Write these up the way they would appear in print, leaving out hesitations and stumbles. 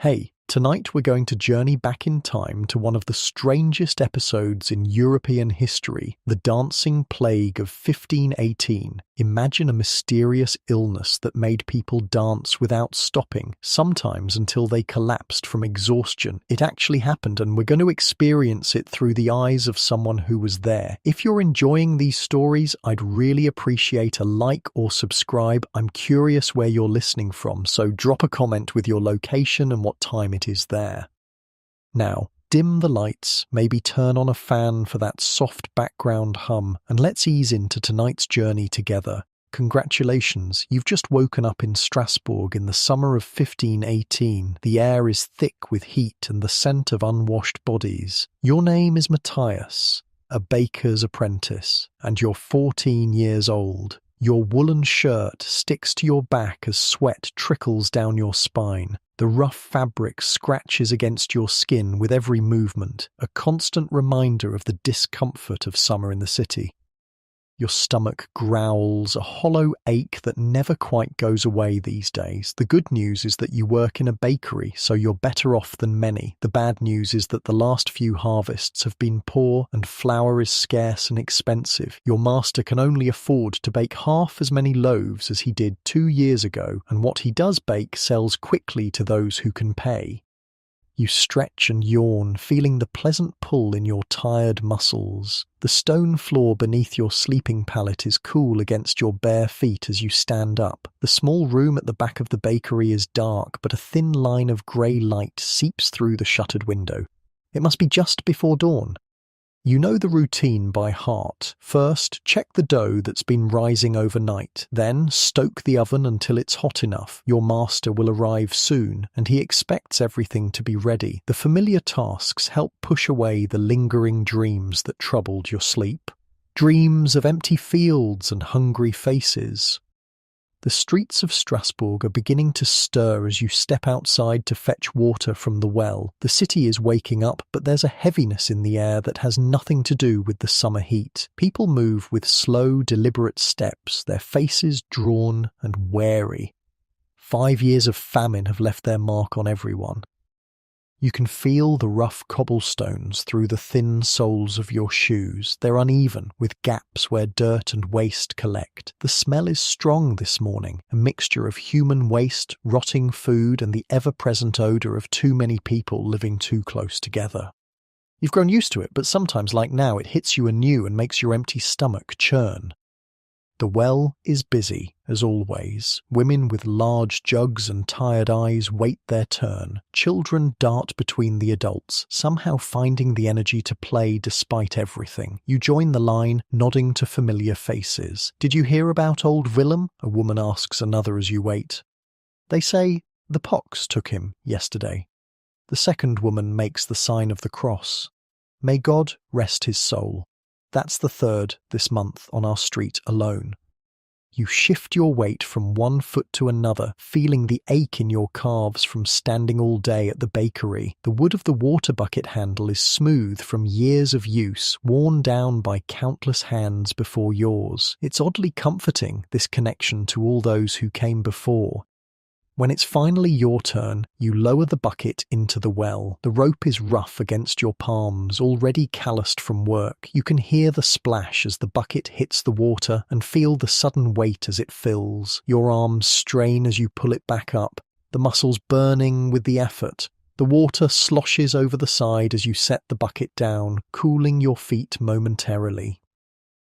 Hey, tonight we're going to journey back in time to one of the strangest episodes in European history, the Dancing Plague of 1518. Imagine a mysterious illness that made people dance without stopping, sometimes until they collapsed from exhaustion. It actually happened, and we're going to experience it through the eyes of someone who was there. If you're enjoying these stories, I'd really appreciate a like or subscribe. I'm curious where you're listening from, so drop a comment with your location and what time it is there. Now, dim the lights, maybe turn on a fan for that soft background hum, and let's ease into tonight's journey together. Congratulations, you've just woken up in Strasbourg in the summer of 1518. The air is thick with heat and the scent of unwashed bodies. Your name is Matthias, a baker's apprentice, and you're 14 years old. Your woolen shirt sticks to your back as sweat trickles down your spine. The rough fabric scratches against your skin with every movement, a constant reminder of the discomfort of summer in the city. Your stomach growls, a hollow ache that never quite goes away these days. The good news is that you work in a bakery, so you're better off than many. The bad news is that the last few harvests have been poor and flour is scarce and expensive. Your master can only afford to bake half as many loaves as he did 2 years ago, and what he does bake sells quickly to those who can pay. You stretch and yawn, feeling the pleasant pull in your tired muscles. The stone floor beneath your sleeping pallet is cool against your bare feet as you stand up. The small room at the back of the bakery is dark, but a thin line of grey light seeps through the shuttered window. It must be just before dawn. You know the routine by heart. First, check the dough that's been rising overnight. Then, stoke the oven until it's hot enough. Your master will arrive soon, and he expects everything to be ready. The familiar tasks help push away the lingering dreams that troubled your sleep. Dreams of empty fields and hungry faces. The streets of Strasbourg are beginning to stir as you step outside to fetch water from the well. The city is waking up, but there's a heaviness in the air that has nothing to do with the summer heat. People move with slow, deliberate steps, their faces drawn and wary. 5 years of famine have left their mark on everyone. You can feel the rough cobblestones through the thin soles of your shoes. They're uneven, with gaps where dirt and waste collect. The smell is strong this morning, a mixture of human waste, rotting food, and the ever-present odour of too many people living too close together. You've grown used to it, but sometimes, like now, it hits you anew and makes your empty stomach churn. The well is busy, as always. Women with large jugs and tired eyes wait their turn. Children dart between the adults, somehow finding the energy to play despite everything. You join the line, nodding to familiar faces. "Did you hear about old Willem?" a woman asks another as you wait. They say, "The pox took him yesterday." The second woman makes the sign of the cross. "May God rest his soul." That's the third this month on our street alone. You shift your weight from one foot to another, feeling the ache in your calves from standing all day at the bakery. The wood of the water bucket handle is smooth from years of use, worn down by countless hands before yours. It's oddly comforting, this connection to all those who came before. When it's finally your turn, you lower the bucket into the well. The rope is rough against your palms, already calloused from work. You can hear the splash as the bucket hits the water and feel the sudden weight as it fills. Your arms strain as you pull it back up, the muscles burning with the effort. The water sloshes over the side as you set the bucket down, cooling your feet momentarily.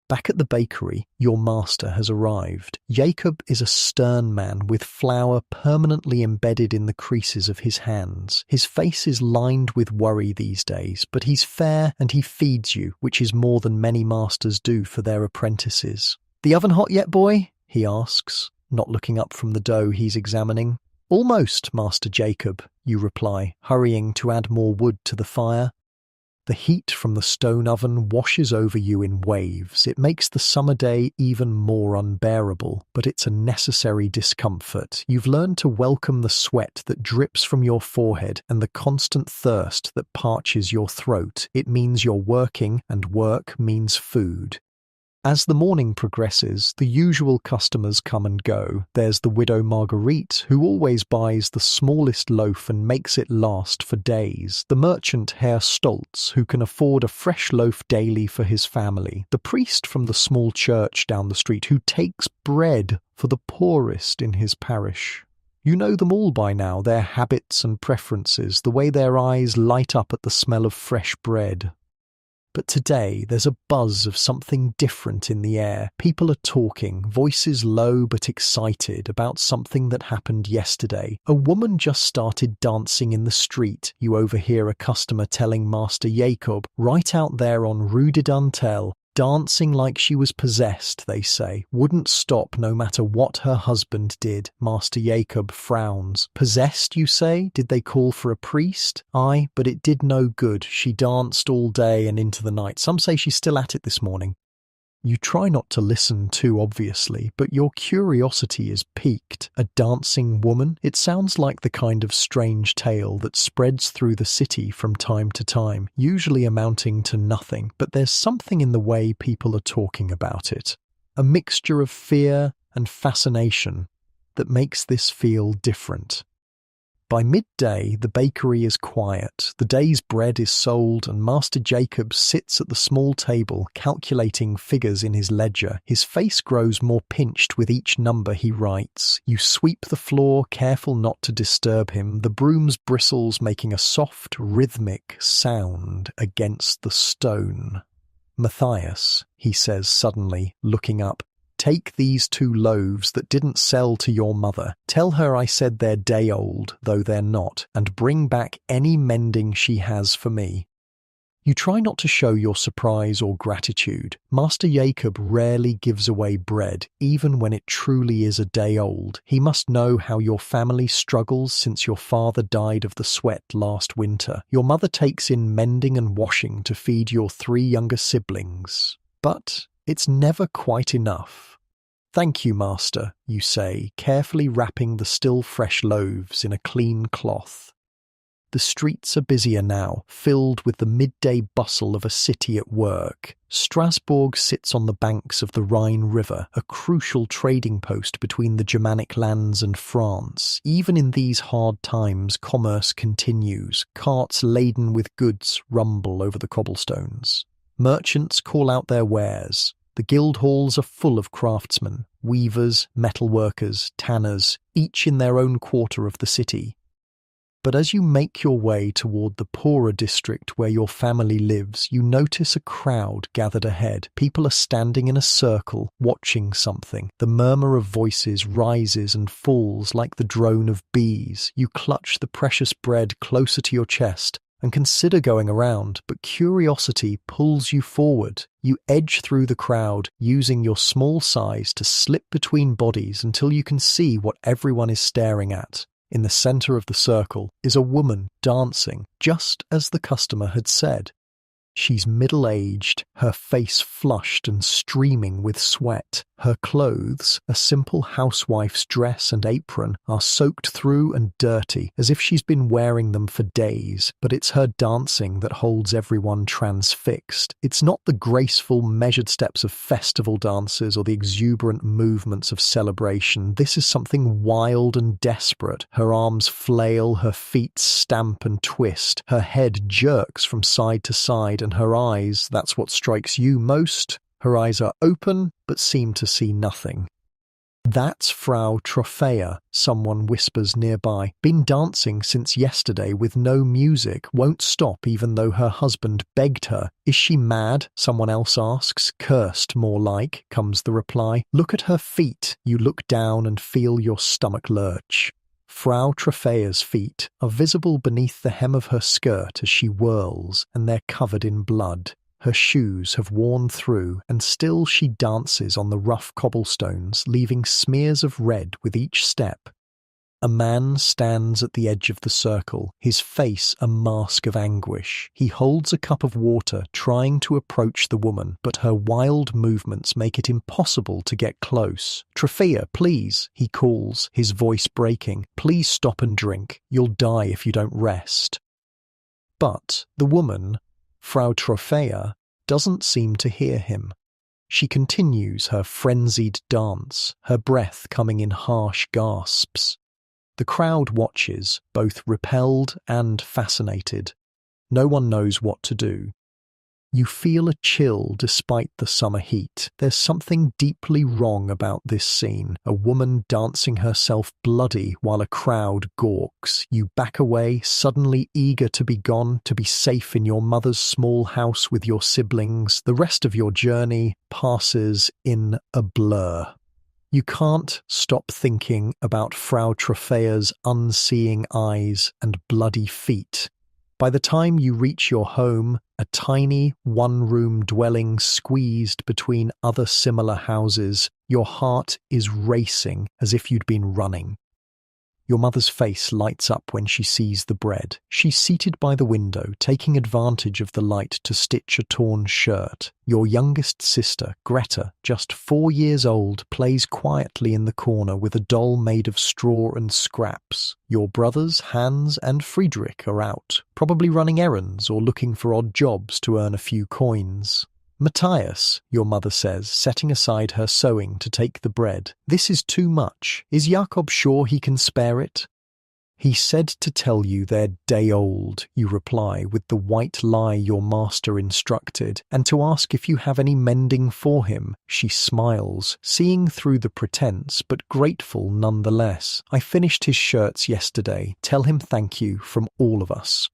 Back at the bakery, your master has arrived. Jacob is a stern man with flour permanently embedded in the creases of his hands. His face is lined with worry these days, but he's fair and he feeds you, which is more than many masters do for their apprentices. "The oven hot yet, boy?" he asks, not looking up from the dough he's examining. "Almost, Master Jacob," you reply, hurrying to add more wood to the fire. The heat from the stone oven washes over you in waves. It makes the summer day even more unbearable, but it's a necessary discomfort. You've learned to welcome the sweat that drips from your forehead and the constant thirst that parches your throat. It means you're working, and work means food. As the morning progresses, the usual customers come and go. There's the widow Marguerite, who always buys the smallest loaf and makes it last for days. The merchant Herr Stolz, who can afford a fresh loaf daily for his family. The priest from the small church down the street, who takes bread for the poorest in his parish. You know them all by now, their habits and preferences, the way their eyes light up at the smell of fresh bread. But today there's a buzz of something different in the air. People are talking, voices low but excited, about something that happened yesterday. A woman just started dancing in the street. You overhear a customer telling Master Jacob, right out there on Rue de Dentelle, dancing like she was possessed, they say. Wouldn't stop no matter what her husband did. Master Jacob frowns. Possessed, you say? Did they call for a priest? Aye, but it did no good. She danced all day and into the night. Some say she's still at it this morning. You try not to listen too obviously, but your curiosity is piqued. A dancing woman? It sounds like the kind of strange tale that spreads through the city from time to time, usually amounting to nothing, but there's something in the way people are talking about it. A mixture of fear and fascination that makes this feel different. By midday, the bakery is quiet, the day's bread is sold, and Master Jacob sits at the small table calculating figures in his ledger. His face grows more pinched with each number he writes. You sweep the floor, careful not to disturb him, the broom's bristles making a soft, rhythmic sound against the stone. Matthias, he says suddenly, looking up, take these 2 loaves that didn't sell to your mother. Tell her I said they're day-old, though they're not, and bring back any mending she has for me. You try not to show your surprise or gratitude. Master Jacob rarely gives away bread, even when it truly is a day old. He must know how your family struggles since your father died of the sweat last winter. Your mother takes in mending and washing to feed your 3 younger siblings. But it's never quite enough. Thank you, Master, you say, carefully wrapping the still fresh loaves in a clean cloth. The streets are busier now, filled with the midday bustle of a city at work. Strasbourg sits on the banks of the Rhine River, a crucial trading post between the Germanic lands and France. Even in these hard times, commerce continues. Carts laden with goods rumble over the cobblestones. Merchants call out their wares. The guild halls are full of craftsmen, weavers, metalworkers, tanners, each in their own quarter of the city. But as you make your way toward the poorer district where your family lives, you notice a crowd gathered ahead. People are standing in a circle, watching something. The murmur of voices rises and falls like the drone of bees. You clutch the precious bread closer to your chest and consider going around, but curiosity pulls you forward. You edge through the crowd, using your small size to slip between bodies until you can see what everyone is staring at. In the center of the circle is a woman dancing, just as the customer had said. She's middle-aged, her face flushed and streaming with sweat. Her clothes, a simple housewife's dress and apron, are soaked through and dirty, as if she's been wearing them for days. But it's her dancing that holds everyone transfixed. It's not the graceful, measured steps of festival dances or the exuberant movements of celebration. This is something wild and desperate. Her arms flail, her feet stamp and twist. Her head jerks from side to side, and her eyes, that's what strikes you most. Her eyes are open, but seem to see nothing. That's Frau Trophäa, someone whispers nearby. Been dancing since yesterday with no music, won't stop even though her husband begged her. Is she mad? Someone else asks. Cursed, more like, comes the reply. Look at her feet. You look down and feel your stomach lurch. Frau Trophäa's feet are visible beneath the hem of her skirt as she whirls, and they're covered in blood. Her shoes have worn through, and still she dances on the rough cobblestones, leaving smears of red with each step. A man stands at the edge of the circle, his face a mask of anguish. He holds a cup of water, trying to approach the woman, but her wild movements make it impossible to get close. "Trophäa, please," he calls, his voice breaking. "Please stop and drink. You'll die if you don't rest." But the woman, Frau Trophäa, doesn't seem to hear him. She continues her frenzied dance, her breath coming in harsh gasps. The crowd watches, both repelled and fascinated. No one knows what to do. You feel a chill despite the summer heat. There's something deeply wrong about this scene. A woman dancing herself bloody while a crowd gawks. You back away, suddenly eager to be gone, to be safe in your mother's small house with your siblings. The rest of your journey passes in a blur. You can't stop thinking about Frau Trophea's unseeing eyes and bloody feet. By the time you reach your home, a tiny one-room dwelling squeezed between other similar houses, your heart is racing as if you'd been running. Your mother's face lights up when she sees the bread. She's seated by the window, taking advantage of the light to stitch a torn shirt. Your youngest sister, Greta, just 4 years old, plays quietly in the corner with a doll made of straw and scraps. Your brothers, Hans and Friedrich, are out, probably running errands or looking for odd jobs to earn a few coins. Matthias, your mother says, setting aside her sewing to take the bread. This is too much. Is Jakob sure he can spare it? He said to tell you they're day old, you reply with the white lie your master instructed, and to ask if you have any mending for him. She smiles, seeing through the pretense, but grateful nonetheless. I finished his shirts yesterday. Tell him thank you from all of us.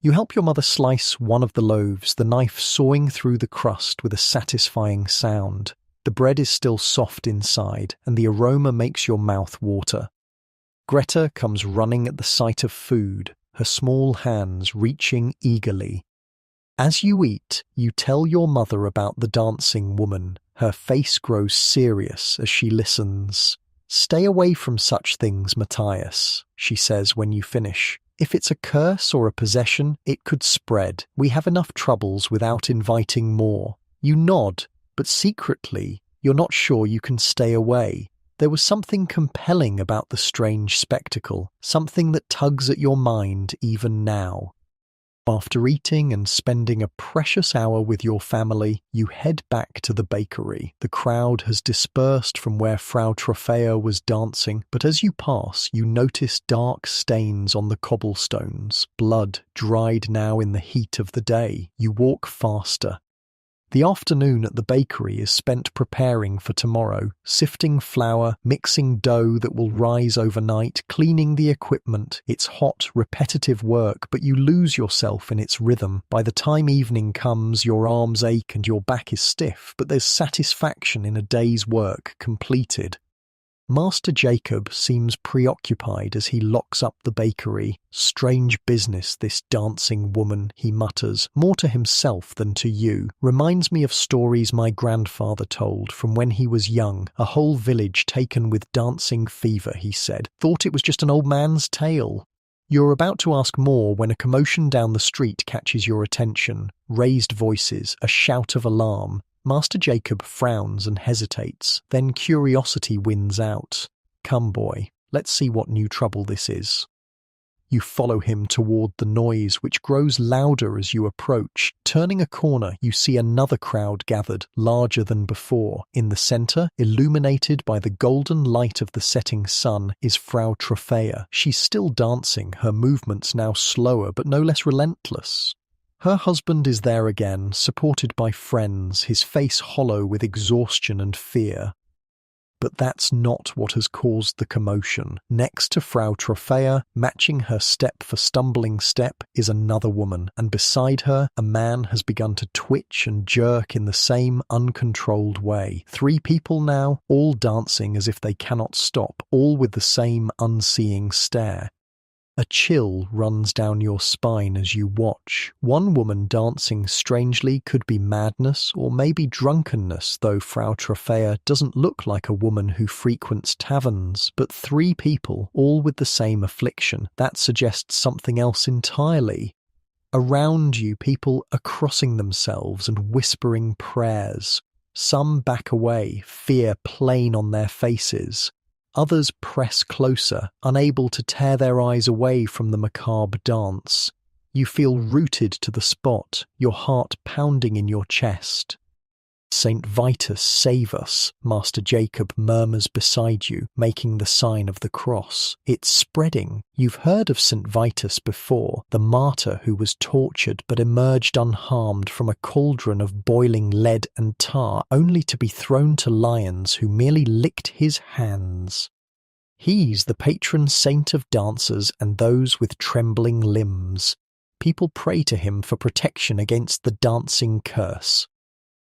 You help your mother slice one of the loaves, the knife sawing through the crust with a satisfying sound. The bread is still soft inside, and the aroma makes your mouth water. Greta comes running at the sight of food, her small hands reaching eagerly. As you eat, you tell your mother about the dancing woman. Her face grows serious as she listens. Stay away from such things, Matthias, she says when you finish. If it's a curse or a possession, it could spread. We have enough troubles without inviting more. You nod, but secretly, you're not sure you can stay away. There was something compelling about the strange spectacle, something that tugs at your mind even now. After eating and spending a precious hour with your family, you head back to the bakery. The crowd has dispersed from where Frau Trophea was dancing, but as you pass, you notice dark stains on the cobblestones, blood dried now in the heat of the day. You walk faster. The afternoon at the bakery is spent preparing for tomorrow, sifting flour, mixing dough that will rise overnight, cleaning the equipment. It's hot, repetitive work, but you lose yourself in its rhythm. By the time evening comes, your arms ache and your back is stiff, but there's satisfaction in a day's work completed. Master Jacob seems preoccupied as he locks up the bakery. Strange business, this dancing woman, he mutters, more to himself than to you. Reminds me of stories my grandfather told from when he was young. A whole village taken with dancing fever, he said. Thought it was just an old man's tale. You're about to ask more when a commotion down the street catches your attention. Raised voices, a shout of alarm. Master Jacob frowns and hesitates, then curiosity wins out. Come, boy, let's see what new trouble this is. You follow him toward the noise, which grows louder as you approach. Turning a corner, you see another crowd gathered, larger than before. In the center, illuminated by the golden light of the setting sun, is Frau Trophea. She's still dancing, her movements now slower but no less relentless. Her husband is there again, supported by friends, his face hollow with exhaustion and fear. But that's not what has caused the commotion. Next to Frau Trophea, matching her step for stumbling step, is another woman, and beside her, a man has begun to twitch and jerk in the same uncontrolled way. 3 people now, all dancing as if they cannot stop, all with the same unseeing stare. A chill runs down your spine as you watch. One woman dancing strangely could be madness or maybe drunkenness, though Frau Trophea doesn't look like a woman who frequents taverns. But 3 people, all with the same affliction, that suggests something else entirely. Around you, people are crossing themselves and whispering prayers. Some back away, fear plain on their faces. Others press closer, unable to tear their eyes away from the macabre dance. You feel rooted to the spot, your heart pounding in your chest. Saint Vitus, save us, Master Jacob murmurs beside you, making the sign of the cross. It's spreading. You've heard of Saint Vitus before, the martyr who was tortured but emerged unharmed from a cauldron of boiling lead and tar, only to be thrown to lions who merely licked his hands. He's the patron saint of dancers and those with trembling limbs. People pray to him for protection against the dancing curse.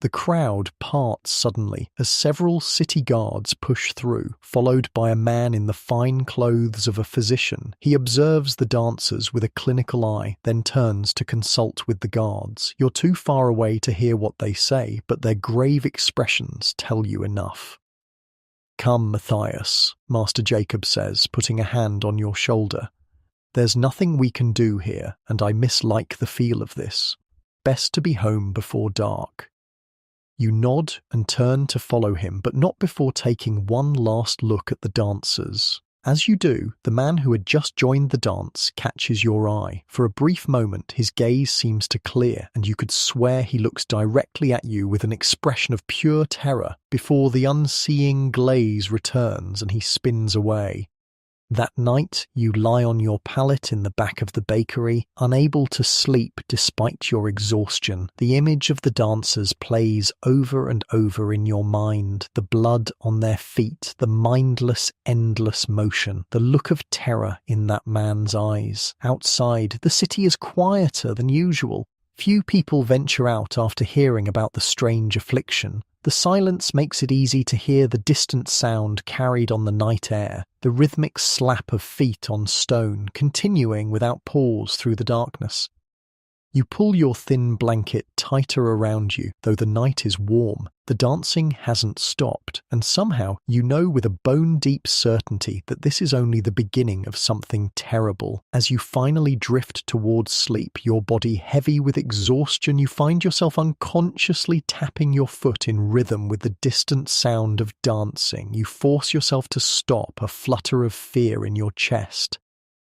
The crowd parts suddenly as several city guards push through, followed by a man in the fine clothes of a physician. He observes the dancers with a clinical eye, then turns to consult with the guards. You're too far away to hear what they say, but their grave expressions tell you enough. "Come, Matthias," Master Jacob says, putting a hand on your shoulder. "There's nothing we can do here, and I mislike the feel of this. Best to be home before dark." You nod and turn to follow him, but not before taking one last look at the dancers. As you do, the man who had just joined the dance catches your eye. For a brief moment, his gaze seems to clear, and you could swear he looks directly at you with an expression of pure terror, before the unseeing glaze returns and he spins away. That night, you lie on your pallet in the back of the bakery, unable to sleep despite your exhaustion. The image of the dancers plays over and over in your mind, the blood on their feet, the mindless, endless motion, the look of terror in that man's eyes. Outside, the city is quieter than usual. Few people venture out after hearing about the strange affliction. The silence makes it easy to hear the distant sound carried on the night air, the rhythmic slap of feet on stone, continuing without pause through the darkness. You pull your thin blanket tighter around you, though the night is warm. The dancing hasn't stopped, and somehow you know with a bone-deep certainty that this is only the beginning of something terrible. As you finally drift towards sleep, your body heavy with exhaustion, you find yourself unconsciously tapping your foot in rhythm with the distant sound of dancing. You force yourself to stop, a flutter of fear in your chest.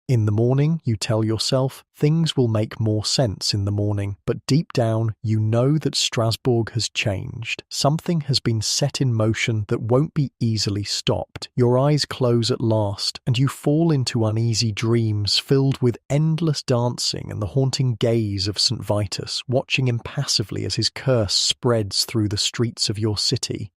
In the morning, you tell yourself, things will make more sense in the morning, but deep down, you know that Strasbourg has changed. Something has been set in motion that won't be easily stopped. Your eyes close at last, and you fall into uneasy dreams filled with endless dancing and the haunting gaze of St. Vitus, watching impassively as his curse spreads through the streets of your city.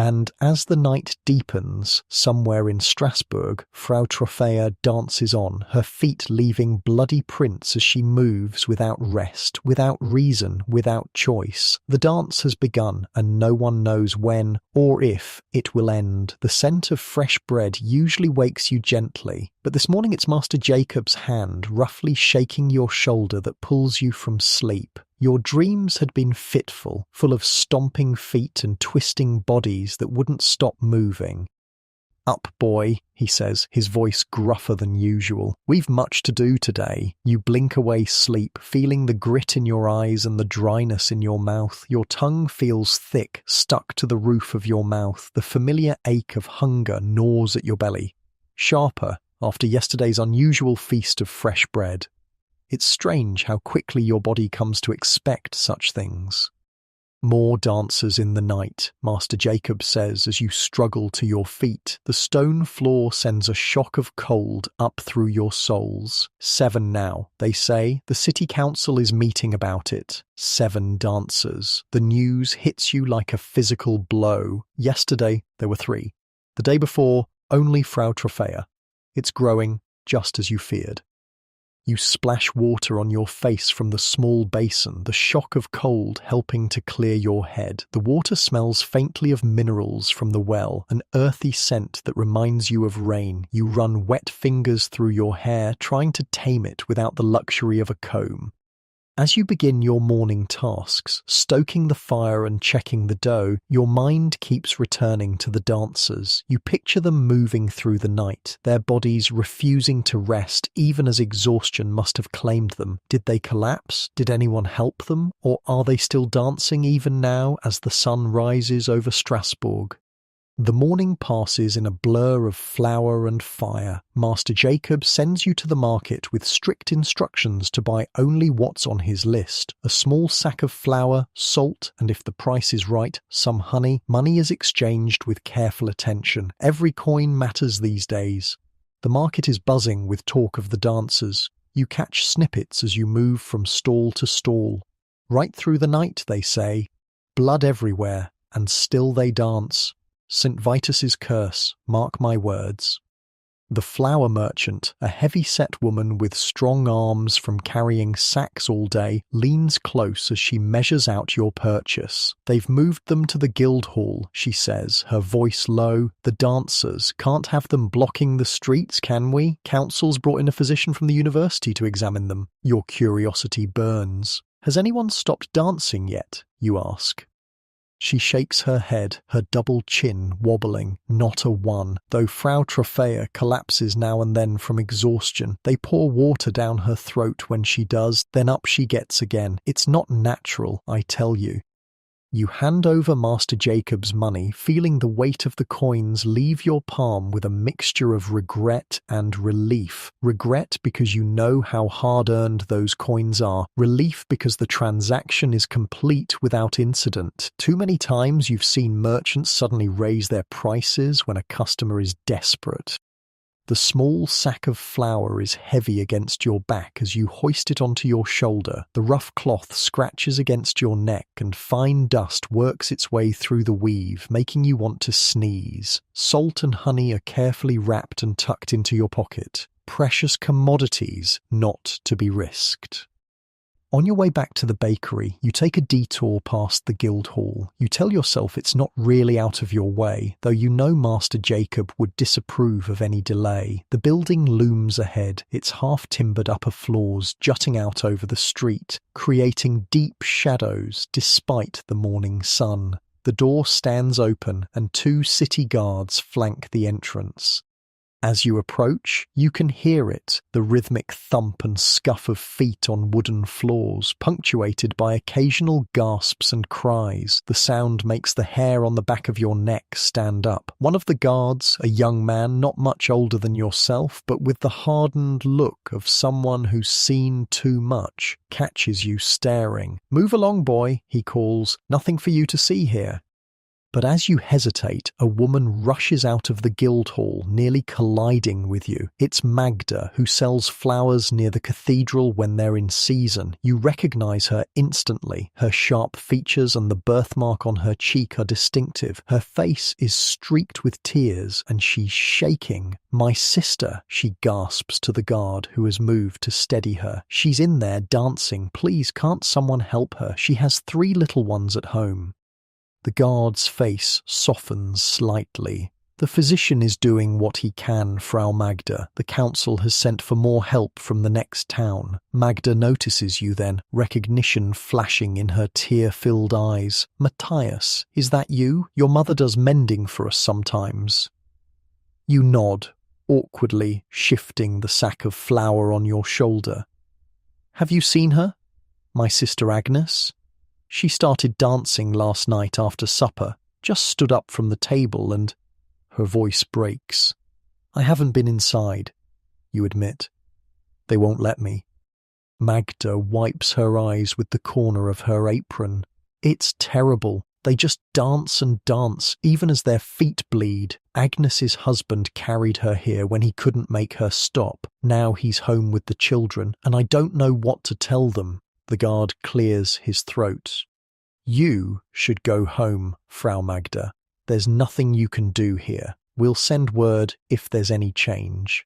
And as the night deepens, somewhere in Strasbourg, Frau Trophea dances on, her feet leaving bloody prints as she moves without rest, without reason, without choice. The dance has begun, and no one knows when or if it will end. The scent of fresh bread usually wakes you gently, but this morning it's Master Jacob's hand roughly shaking your shoulder that pulls you from sleep. Your dreams had been fitful, full of stomping feet and twisting bodies that wouldn't stop moving. "Up, boy," he says, his voice gruffer than usual. "We've much to do today." You blink away sleep, feeling the grit in your eyes and the dryness in your mouth. Your tongue feels thick, stuck to the roof of your mouth. The familiar ache of hunger gnaws at your belly, sharper after yesterday's unusual feast of fresh bread. It's strange how quickly your body comes to expect such things. "More dancers in the night," Master Jacob says as you struggle to your feet. The stone floor sends a shock of cold up through your souls. 7 now, they say. The city council is meeting about it. 7 dancers. The news hits you like a physical blow. Yesterday, there were 3. The day before, only Frau Trophea. It's growing, just as you feared. You splash water on your face from the small basin, the shock of cold helping to clear your head. The water smells faintly of minerals from the well, an earthy scent that reminds you of rain. You run wet fingers through your hair, trying to tame it without the luxury of a comb. As you begin your morning tasks, stoking the fire and checking the dough, your mind keeps returning to the dancers. You picture them moving through the night, their bodies refusing to rest even as exhaustion must have claimed them. Did they collapse? Did anyone help them? Or are they still dancing even now as the sun rises over Strasbourg? The morning passes in a blur of flour and fire. Master Jacob sends you to the market with strict instructions to buy only what's on his list. A small sack of flour, salt, and if the price is right, some honey. Money is exchanged with careful attention. Every coin matters these days. The market is buzzing with talk of the dancers. You catch snippets as you move from stall to stall. Right through the night, they say. Blood everywhere, and still they dance. St. Vitus's curse, mark my words. The flour merchant, a heavy-set woman with strong arms from carrying sacks all day, leans close as she measures out your purchase. They've moved them to the Guildhall, she says, her voice low. The dancers, can't have them blocking the streets, can we? Council's brought in a physician from the university to examine them. Your curiosity burns. Has anyone stopped dancing yet? You ask. She shakes her head, her double chin wobbling. Not a one, though Frau Trophea collapses now and then from exhaustion. They pour water down her throat when she does, then up she gets again. It's not natural, I tell you. You hand over Master Jacob's money, feeling the weight of the coins leave your palm with a mixture of regret and relief. Regret because you know how hard-earned those coins are. Relief because the transaction is complete without incident. Too many times you've seen merchants suddenly raise their prices when a customer is desperate. The small sack of flour is heavy against your back as you hoist it onto your shoulder. The rough cloth scratches against your neck and fine dust works its way through the weave, making you want to sneeze. Salt and honey are carefully wrapped and tucked into your pocket. Precious commodities not to be risked. On your way back to the bakery, you take a detour past the Guildhall. You tell yourself it's not really out of your way, though you know Master Jacob would disapprove of any delay. The building looms ahead, its half-timbered upper floors jutting out over the street, creating deep shadows despite the morning sun. The door stands open and 2 city guards flank the entrance. As you approach, you can hear it, the rhythmic thump and scuff of feet on wooden floors, punctuated by occasional gasps and cries. The sound makes the hair on the back of your neck stand up. One of the guards, a young man not much older than yourself, but with the hardened look of someone who's seen too much, catches you staring. "Move along, boy," he calls. "Nothing for you to see here." But as you hesitate, a woman rushes out of the Guildhall, nearly colliding with you. It's Magda, who sells flowers near the cathedral when they're in season. You recognize her instantly. Her sharp features and the birthmark on her cheek are distinctive. Her face is streaked with tears, and she's shaking. "My sister," she gasps to the guard, who has moved to steady her. "She's in there dancing. Please, can't someone help her? She has 3 little ones at home." The guard's face softens slightly. "The physician is doing what he can, Frau Magda. The council has sent for more help from the next town." Magda notices you then, recognition flashing in her tear-filled eyes. "Matthias, is that you? Your mother does mending for us sometimes." You nod, awkwardly shifting the sack of flour on your shoulder. "Have you seen her? My sister Agnes? She started dancing last night after supper, just stood up from the table and—" Her voice breaks. "I haven't been inside," you admit. "They won't let me." Magda wipes her eyes with the corner of her apron. "It's terrible. They just dance and dance, even as their feet bleed. Agnes's husband carried her here when he couldn't make her stop. Now he's home with the children, and I don't know what to tell them." The guard clears his throat. "You should go home, Frau Magda. There's nothing you can do here. We'll send word if there's any change."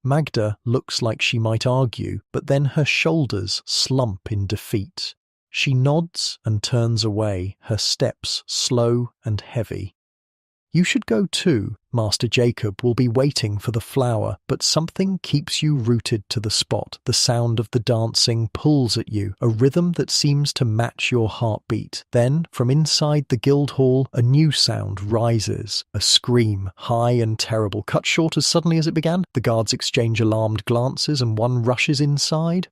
Magda looks like she might argue, but then her shoulders slump in defeat. She nods and turns away, her steps slow and heavy. "You should go too. Master Jacob will be waiting for the flour, but something keeps you rooted to the spot. The sound of the dancing pulls at you, a rhythm that seems to match your heartbeat. Then, from inside the Guildhall, a new sound rises, a scream, high and terrible, cut short as suddenly as it began. The guards exchange alarmed glances and one rushes inside.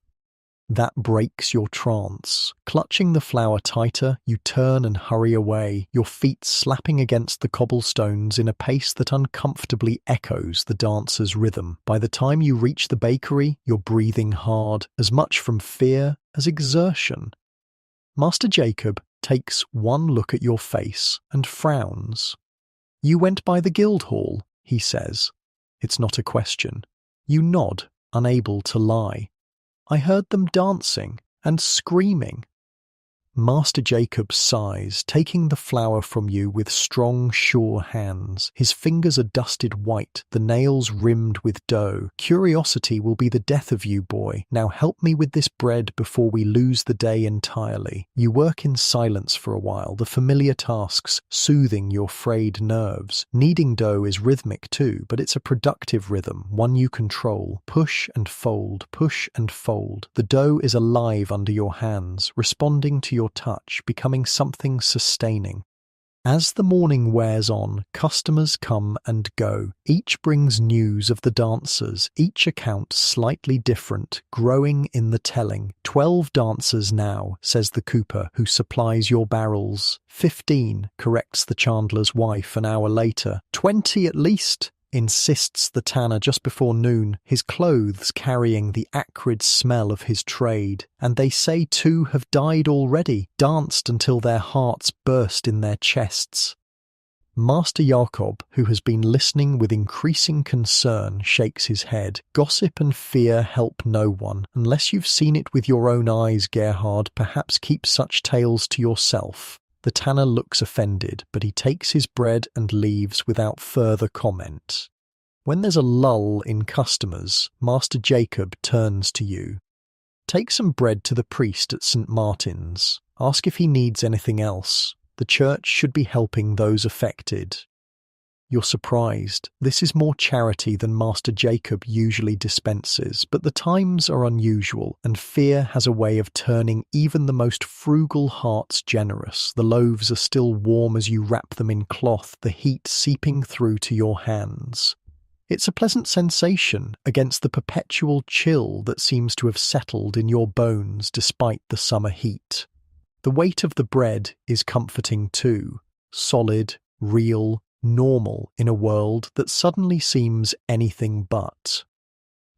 That breaks your trance. Clutching the flower tighter, you turn and hurry away, your feet slapping against the cobblestones in a pace that uncomfortably echoes the dancer's rhythm. By the time you reach the bakery, you're breathing hard, as much from fear as exertion. Master Jacob takes one look at your face and frowns. "You went by the Guildhall," he says. It's not a question. You nod, unable to lie. "I heard them dancing and screaming." Master Jacob sighs, taking the flower from you with strong, sure hands. His fingers are dusted white, the nails rimmed with dough. "Curiosity will be the death of you, boy. Now help me with this bread before we lose the day entirely." You work in silence for a while, the familiar tasks soothing your frayed nerves. Kneading dough is rhythmic too, but it's a productive rhythm, one you control. Push and fold, push and fold. The dough is alive under your hands, responding to your touch, becoming something sustaining. As the morning wears on, customers come and go. Each brings news of the dancers, each account slightly different, growing in the telling. 12 dancers now, says the cooper who supplies your barrels. 15, corrects the chandler's wife an hour later. 20 at least, insists the tanner just before noon, his clothes carrying the acrid smell of his trade. And they say 2 have died already, danced until their hearts burst in their chests. Master Jacob, who has been listening with increasing concern, shakes his head. Gossip and fear help no one. Unless you've seen it with your own eyes, Gerhard, perhaps keep such tales to yourself. The tanner looks offended, but he takes his bread and leaves without further comment. When there's a lull in customers, Master Jacob turns to you. "Take some bread to the priest at St. Martin's. Ask if he needs anything else. The church should be helping those affected." You're surprised. This is more charity than Master Jacob usually dispenses, but the times are unusual, and fear has a way of turning even the most frugal hearts generous. The loaves are still warm as you wrap them in cloth, the heat seeping through to your hands. It's a pleasant sensation against the perpetual chill that seems to have settled in your bones despite the summer heat. The weight of the bread is comforting too, solid, real, normal in a world that suddenly seems anything but.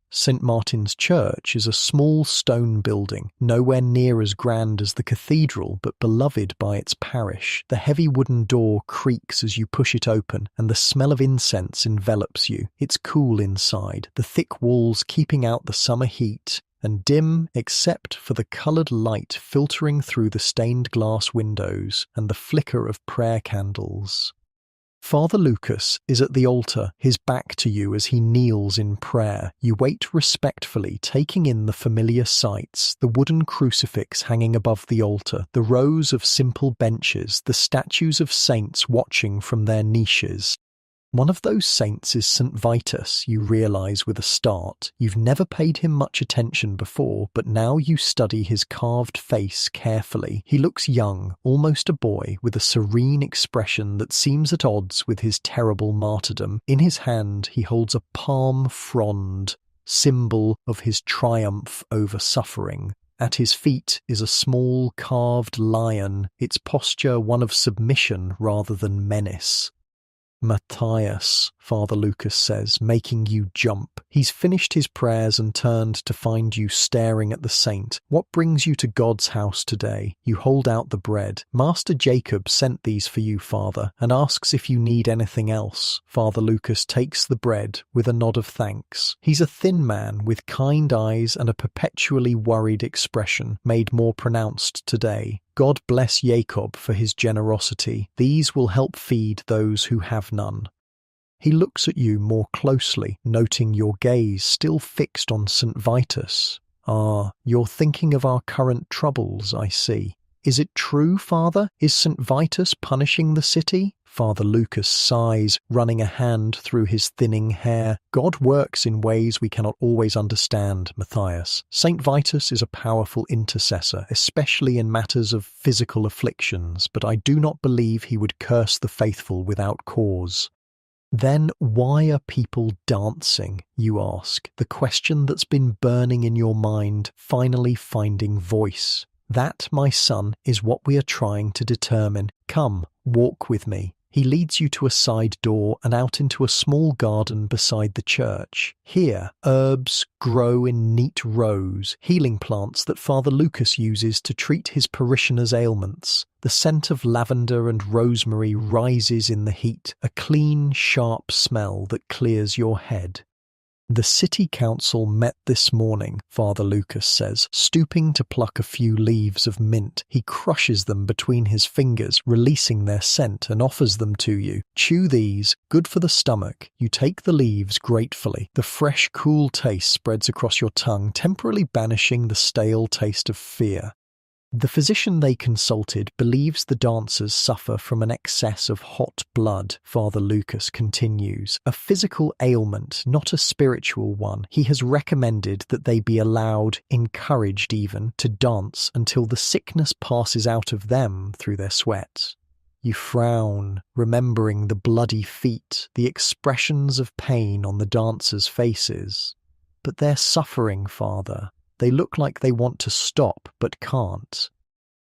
St. Martin's Church is a small stone building, nowhere near as grand as the cathedral, but beloved by its parish. The heavy wooden door creaks as you push it open, and the smell of incense envelops you. It's cool inside, the thick walls keeping out the summer heat, and dim except for the coloured light filtering through the stained glass windows and the flicker of prayer candles. Father Lucas is at the altar, his back to you as he kneels in prayer. You wait respectfully, taking in the familiar sights, the wooden crucifix hanging above the altar, the rows of simple benches, the statues of saints watching from their niches. One of those saints is St. Vitus, you realise with a start. You've never paid him much attention before, but now you study his carved face carefully. He looks young, almost a boy, with a serene expression that seems at odds with his terrible martyrdom. In his hand he holds a palm frond, symbol of his triumph over suffering. At his feet is a small carved lion, its posture one of submission rather than menace. "Matthias," Father Lucas says, making you jump. He's finished his prayers and turned to find you staring at the saint. "What brings you to God's house today?" You hold out the bread. "Master Jacob sent these for you, Father, and asks if you need anything else." Father Lucas takes the bread with a nod of thanks. He's a thin man with kind eyes and a perpetually worried expression, made more pronounced today. God bless Jacob for his generosity. These will help feed those who have none. He looks at you more closely, noting your gaze still fixed on St. Vitus. "Ah, you're thinking of our current troubles, I see. Is it true, Father? Is St. Vitus punishing the city?" Father Lucas sighs, running a hand through his thinning hair. "God works in ways we cannot always understand, Matthias. St. Vitus is a powerful intercessor, especially in matters of physical afflictions, but I do not believe he would curse the faithful without cause." Then why are people dancing, you ask, the question that's been burning in your mind finally finding voice. That, my son, is what we are trying to determine. Come, walk with me. He leads you to a side door and out into a small garden beside the church. Here, herbs grow in neat rows, healing plants that Father Lucas uses to treat his parishioners' ailments. The scent of lavender and rosemary rises in the heat, a clean, sharp smell that clears your head. The city council met this morning, Father Lucas says, stooping to pluck a few leaves of mint. He crushes them between his fingers, releasing their scent, and offers them to you. Chew these, good for the stomach. You take the leaves gratefully. The fresh, cool taste spreads across your tongue, temporarily banishing the stale taste of fear. The physician they consulted believes the dancers suffer from an excess of hot blood, Father Lucas continues, a physical ailment, not a spiritual one. He has recommended that they be allowed, encouraged even, to dance until the sickness passes out of them through their sweat. You frown, remembering the bloody feet, the expressions of pain on the dancers' faces. But they're suffering, Father. They look like they want to stop, but can't.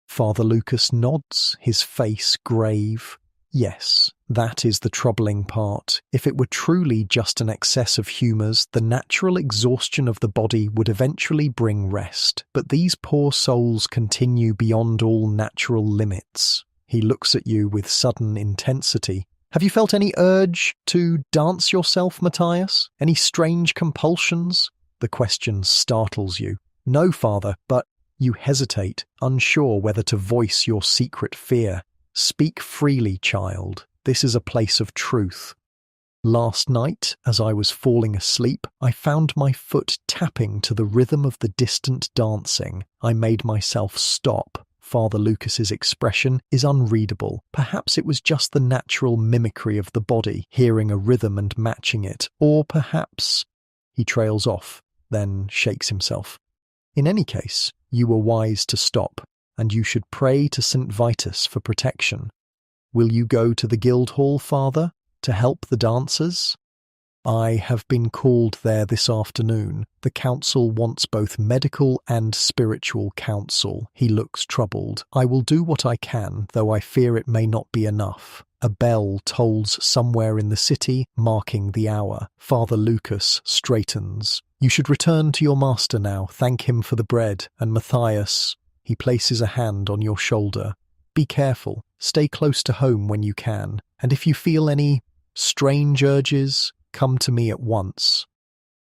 Father Lucas nods, his face grave. Yes, that is the troubling part. If it were truly just an excess of humours, the natural exhaustion of the body would eventually bring rest. But these poor souls continue beyond all natural limits. He looks at you with sudden intensity. Have you felt any urge to dance yourself, Matthias? Any strange compulsions? The question startles you. No, Father, but you hesitate, unsure whether to voice your secret fear. Speak freely, child. This is a place of truth. Last night, as I was falling asleep, I found my foot tapping to the rhythm of the distant dancing. I made myself stop. Father Lucas's expression is unreadable. Perhaps it was just the natural mimicry of the body, hearing a rhythm and matching it. Or perhaps... He trails off, then shakes himself. In any case, you were wise to stop, and you should pray to St. Vitus for protection. Will you go to the Guildhall, Father, to help the dancers? I have been called there this afternoon. The council wants both medical and spiritual counsel. He looks troubled. I will do what I can, though I fear it may not be enough. A bell tolls somewhere in the city, marking the hour. Father Lucas straightens. You should return to your master now, thank him for the bread, and Matthias, he places a hand on your shoulder. Be careful, stay close to home when you can, and if you feel any strange urges, come to me at once.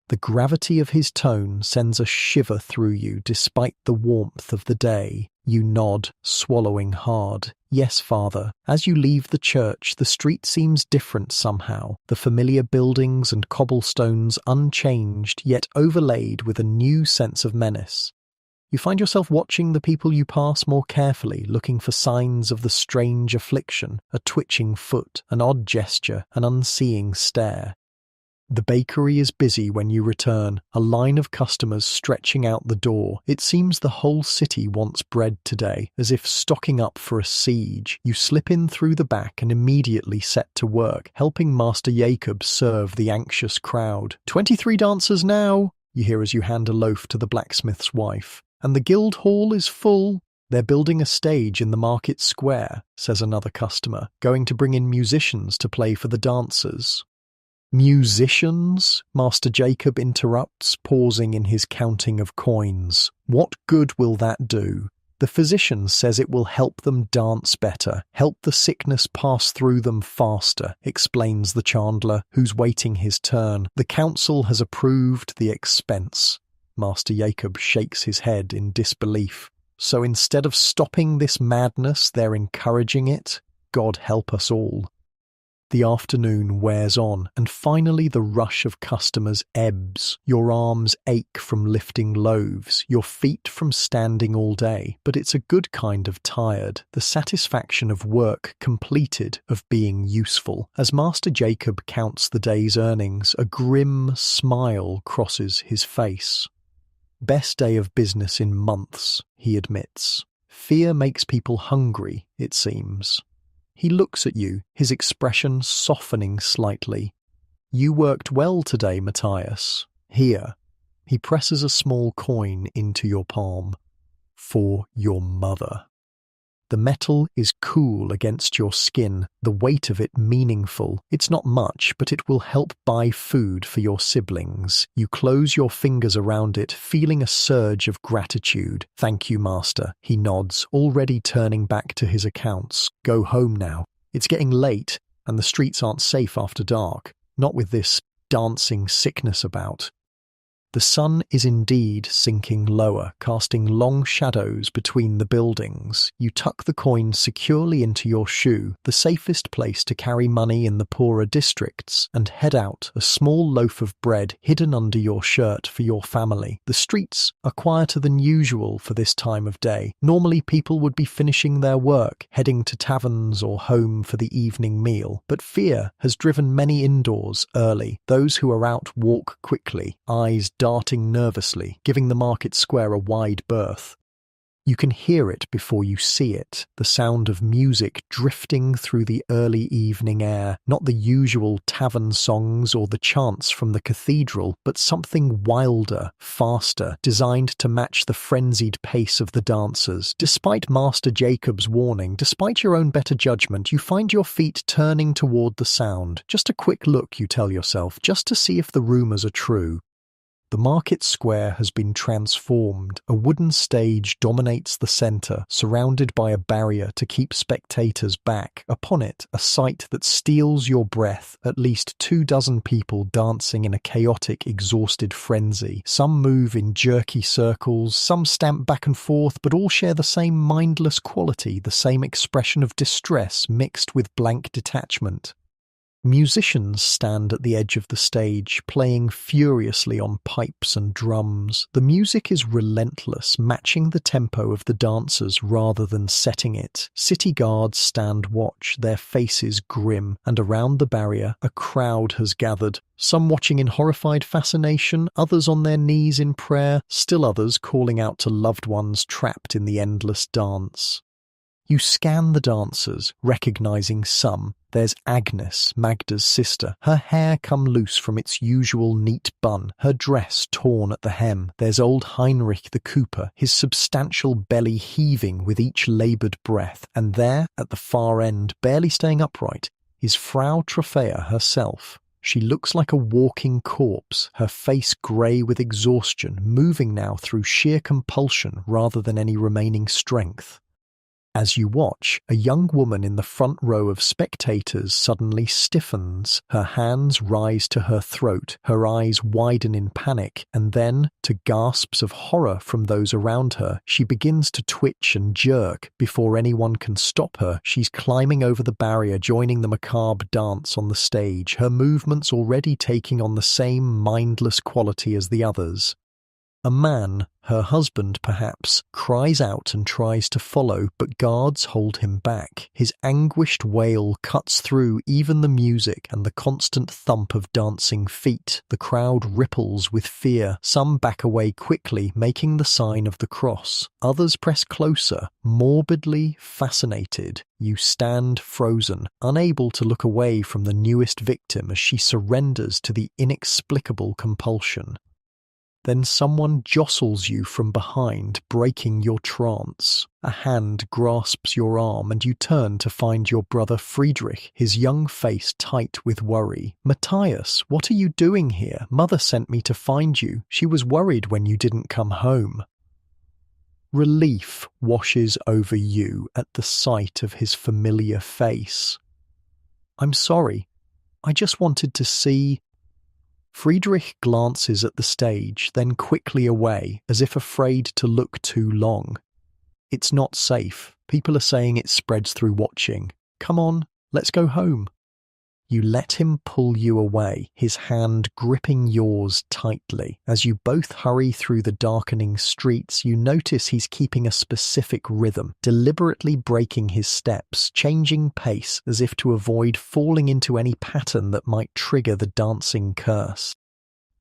The gravity of his tone sends a shiver through you despite the warmth of the day. You nod, swallowing hard. Yes, Father. As you leave the church, the street seems different somehow. The familiar buildings and cobblestones unchanged, yet overlaid with a new sense of menace. You find yourself watching the people you pass more carefully, looking for signs of the strange affliction, a twitching foot, an odd gesture, an unseeing stare. The bakery is busy when you return, a line of customers stretching out the door. It seems the whole city wants bread today, as if stocking up for a siege. You slip in through the back and immediately set to work, helping Master Jacob serve the anxious crowd. 23 dancers now, you hear as you hand a loaf to the blacksmith's wife. And the Guildhall is full. They're building a stage in the market square, says another customer, going to bring in musicians to play for the dancers. Musicians? Master Jacob interrupts, pausing in his counting of coins. What good will that do? The physician says it will help them dance better, help the sickness pass through them faster, explains the chandler, who's waiting his turn. The council has approved the expense. Master Jacob shakes his head in disbelief. So instead of stopping this madness, they're encouraging it? God help us all. The afternoon wears on, and finally the rush of customers ebbs. Your arms ache from lifting loaves, your feet from standing all day, but it's a good kind of tired, the satisfaction of work completed, of being useful. As Master Jacob counts the day's earnings, a grim smile crosses his face. Best day of business in months, he admits. Fear makes people hungry, it seems. He looks at you, his expression softening slightly. You worked well today, Matthias. Here. He presses a small coin into your palm. For your mother. The metal is cool against your skin, the weight of it meaningful. It's not much, but it will help buy food for your siblings. You close your fingers around it, feeling a surge of gratitude. Thank you, Master. He nods, already turning back to his accounts. Go home now. It's getting late, and the streets aren't safe after dark. Not with this dancing sickness about. The sun is indeed sinking lower, casting long shadows between the buildings. You tuck the coin securely into your shoe, the safest place to carry money in the poorer districts, and head out, a small loaf of bread hidden under your shirt for your family. The streets are quieter than usual for this time of day. Normally people would be finishing their work, heading to taverns or home for the evening meal, but fear has driven many indoors early. Those who are out walk quickly, eyes darting nervously, giving the market square a wide berth. You can hear it before you see it, the sound of music drifting through the early evening air, not the usual tavern songs or the chants from the cathedral, but something wilder, faster, designed to match the frenzied pace of the dancers. Despite Master Jacob's warning, despite your own better judgment, you find your feet turning toward the sound. Just a quick look, you tell yourself, just to see if the rumors are true. The market square has been transformed. A wooden stage dominates the center, surrounded by a barrier to keep spectators back. Upon it, a sight that steals your breath, at least 24 people dancing in a chaotic, exhausted frenzy. Some move in jerky circles, some stamp back and forth, but all share the same mindless quality, the same expression of distress mixed with blank detachment. Musicians stand at the edge of the stage, playing furiously on pipes and drums. The music is relentless, matching the tempo of the dancers rather than setting it. City guards stand watch, their faces grim, and around the barrier a crowd has gathered. Some watching in horrified fascination, others on their knees in prayer, still others calling out to loved ones trapped in the endless dance. You scan the dancers, recognizing some. There's Agnes, Magda's sister, her hair come loose from its usual neat bun, her dress torn at the hem. There's old Heinrich the cooper, his substantial belly heaving with each laboured breath. And there, at the far end, barely staying upright, is Frau Trophea herself. She looks like a walking corpse, her face grey with exhaustion, moving now through sheer compulsion rather than any remaining strength. As you watch, a young woman in the front row of spectators suddenly stiffens. Her hands rise to her throat, her eyes widen in panic, and then, to gasps of horror from those around her, she begins to twitch and jerk. Before anyone can stop her, she's climbing over the barrier, joining the macabre dance on the stage, her movements already taking on the same mindless quality as the others. A man, her husband perhaps, cries out and tries to follow, but guards hold him back. His anguished wail cuts through even the music and the constant thump of dancing feet. The crowd ripples with fear. Some back away quickly, making the sign of the cross. Others press closer, morbidly fascinated. You stand frozen, unable to look away from the newest victim as she surrenders to the inexplicable compulsion. Then someone jostles you from behind, breaking your trance. A hand grasps your arm and you turn to find your brother Friedrich, his young face tight with worry. Matthias, what are you doing here? Mother sent me to find you. She was worried when you didn't come home. Relief washes over you at the sight of his familiar face. I'm sorry. I just wanted to see... Friedrich glances at the stage, then quickly away, as if afraid to look too long. It's not safe. People are saying it spreads through watching. Come on, let's go home. You let him pull you away, his hand gripping yours tightly. As you both hurry through the darkening streets, you notice he's keeping a specific rhythm, deliberately breaking his steps, changing pace as if to avoid falling into any pattern that might trigger the dancing curse.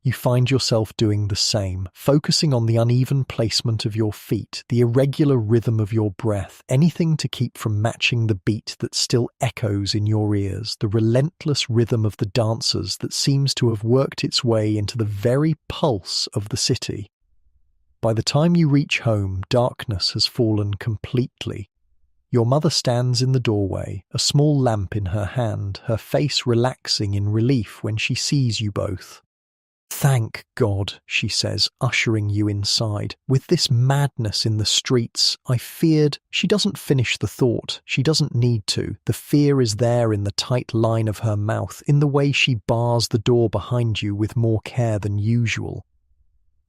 You find yourself doing the same, focusing on the uneven placement of your feet, the irregular rhythm of your breath, anything to keep from matching the beat that still echoes in your ears, the relentless rhythm of the dancers that seems to have worked its way into the very pulse of the city. By the time you reach home, darkness has fallen completely. Your mother stands in the doorway, a small lamp in her hand, her face relaxing in relief when she sees you both. "Thank God," she says, ushering you inside. "With this madness in the streets, I feared—" She doesn't finish the thought. She doesn't need to. The fear is there in the tight line of her mouth, in the way she bars the door behind you with more care than usual.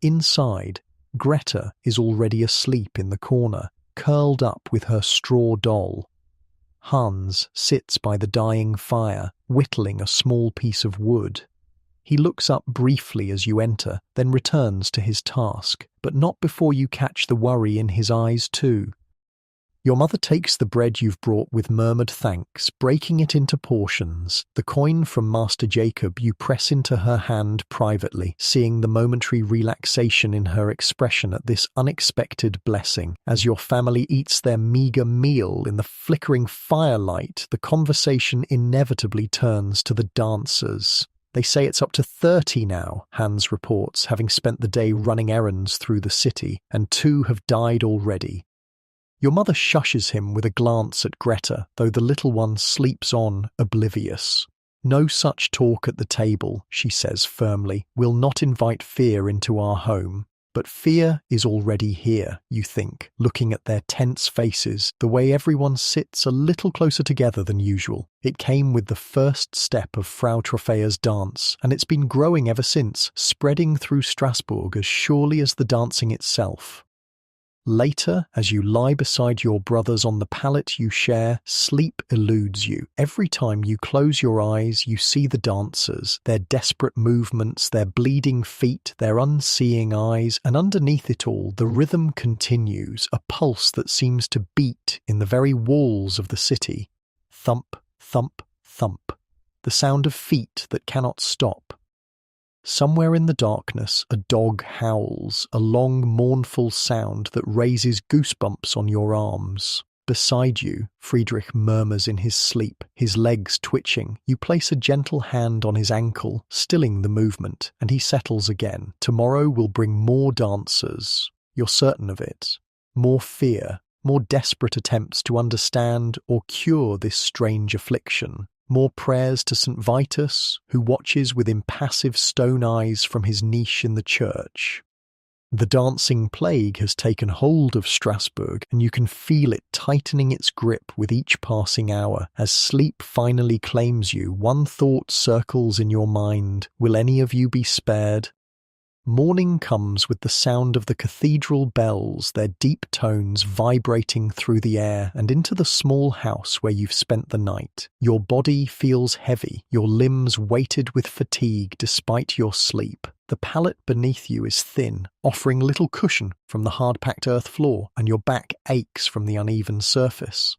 Inside, Greta is already asleep in the corner, curled up with her straw doll. Hans sits by the dying fire, whittling a small piece of wood. He looks up briefly as you enter, then returns to his task, but not before you catch the worry in his eyes too. Your mother takes the bread you've brought with murmured thanks, breaking it into portions. The coin from Master Jacob you press into her hand privately, seeing the momentary relaxation in her expression at this unexpected blessing. As your family eats their meagre meal in the flickering firelight, the conversation inevitably turns to the dancers. "They say it's up to 30 now," Hans reports, having spent the day running errands through the city, "and 2 have died already." Your mother shushes him with a glance at Greta, though the little one sleeps on, oblivious. "No such talk at the table," she says firmly. "We'll not invite fear into our home." But fear is already here, you think, looking at their tense faces, the way everyone sits a little closer together than usual. It came with the first step of Frau Troffea's dance, and it's been growing ever since, spreading through Strasbourg as surely as the dancing itself. Later, as you lie beside your brothers on the pallet you share, sleep eludes you. Every time you close your eyes, you see the dancers, their desperate movements, their bleeding feet, their unseeing eyes, and underneath it all, the rhythm continues, a pulse that seems to beat in the very walls of the city. Thump, thump, thump. The sound of feet that cannot stop. Somewhere in the darkness, a dog howls, a long, mournful sound that raises goosebumps on your arms. Beside you, Friedrich murmurs in his sleep, his legs twitching. You place a gentle hand on his ankle, stilling the movement, and he settles again. Tomorrow will bring more dancers. You're certain of it. More fear, more desperate attempts to understand or cure this strange affliction. More prayers to St. Vitus, who watches with impassive stone eyes from his niche in the church. The dancing plague has taken hold of Strasbourg, and you can feel it tightening its grip with each passing hour. As sleep finally claims you, one thought circles in your mind: will any of you be spared? Morning comes with the sound of the cathedral bells, their deep tones vibrating through the air and into the small house where you've spent the night. Your body feels heavy, your limbs weighted with fatigue despite your sleep. The pallet beneath you is thin, offering little cushion from the hard-packed earth floor, and your back aches from the uneven surface.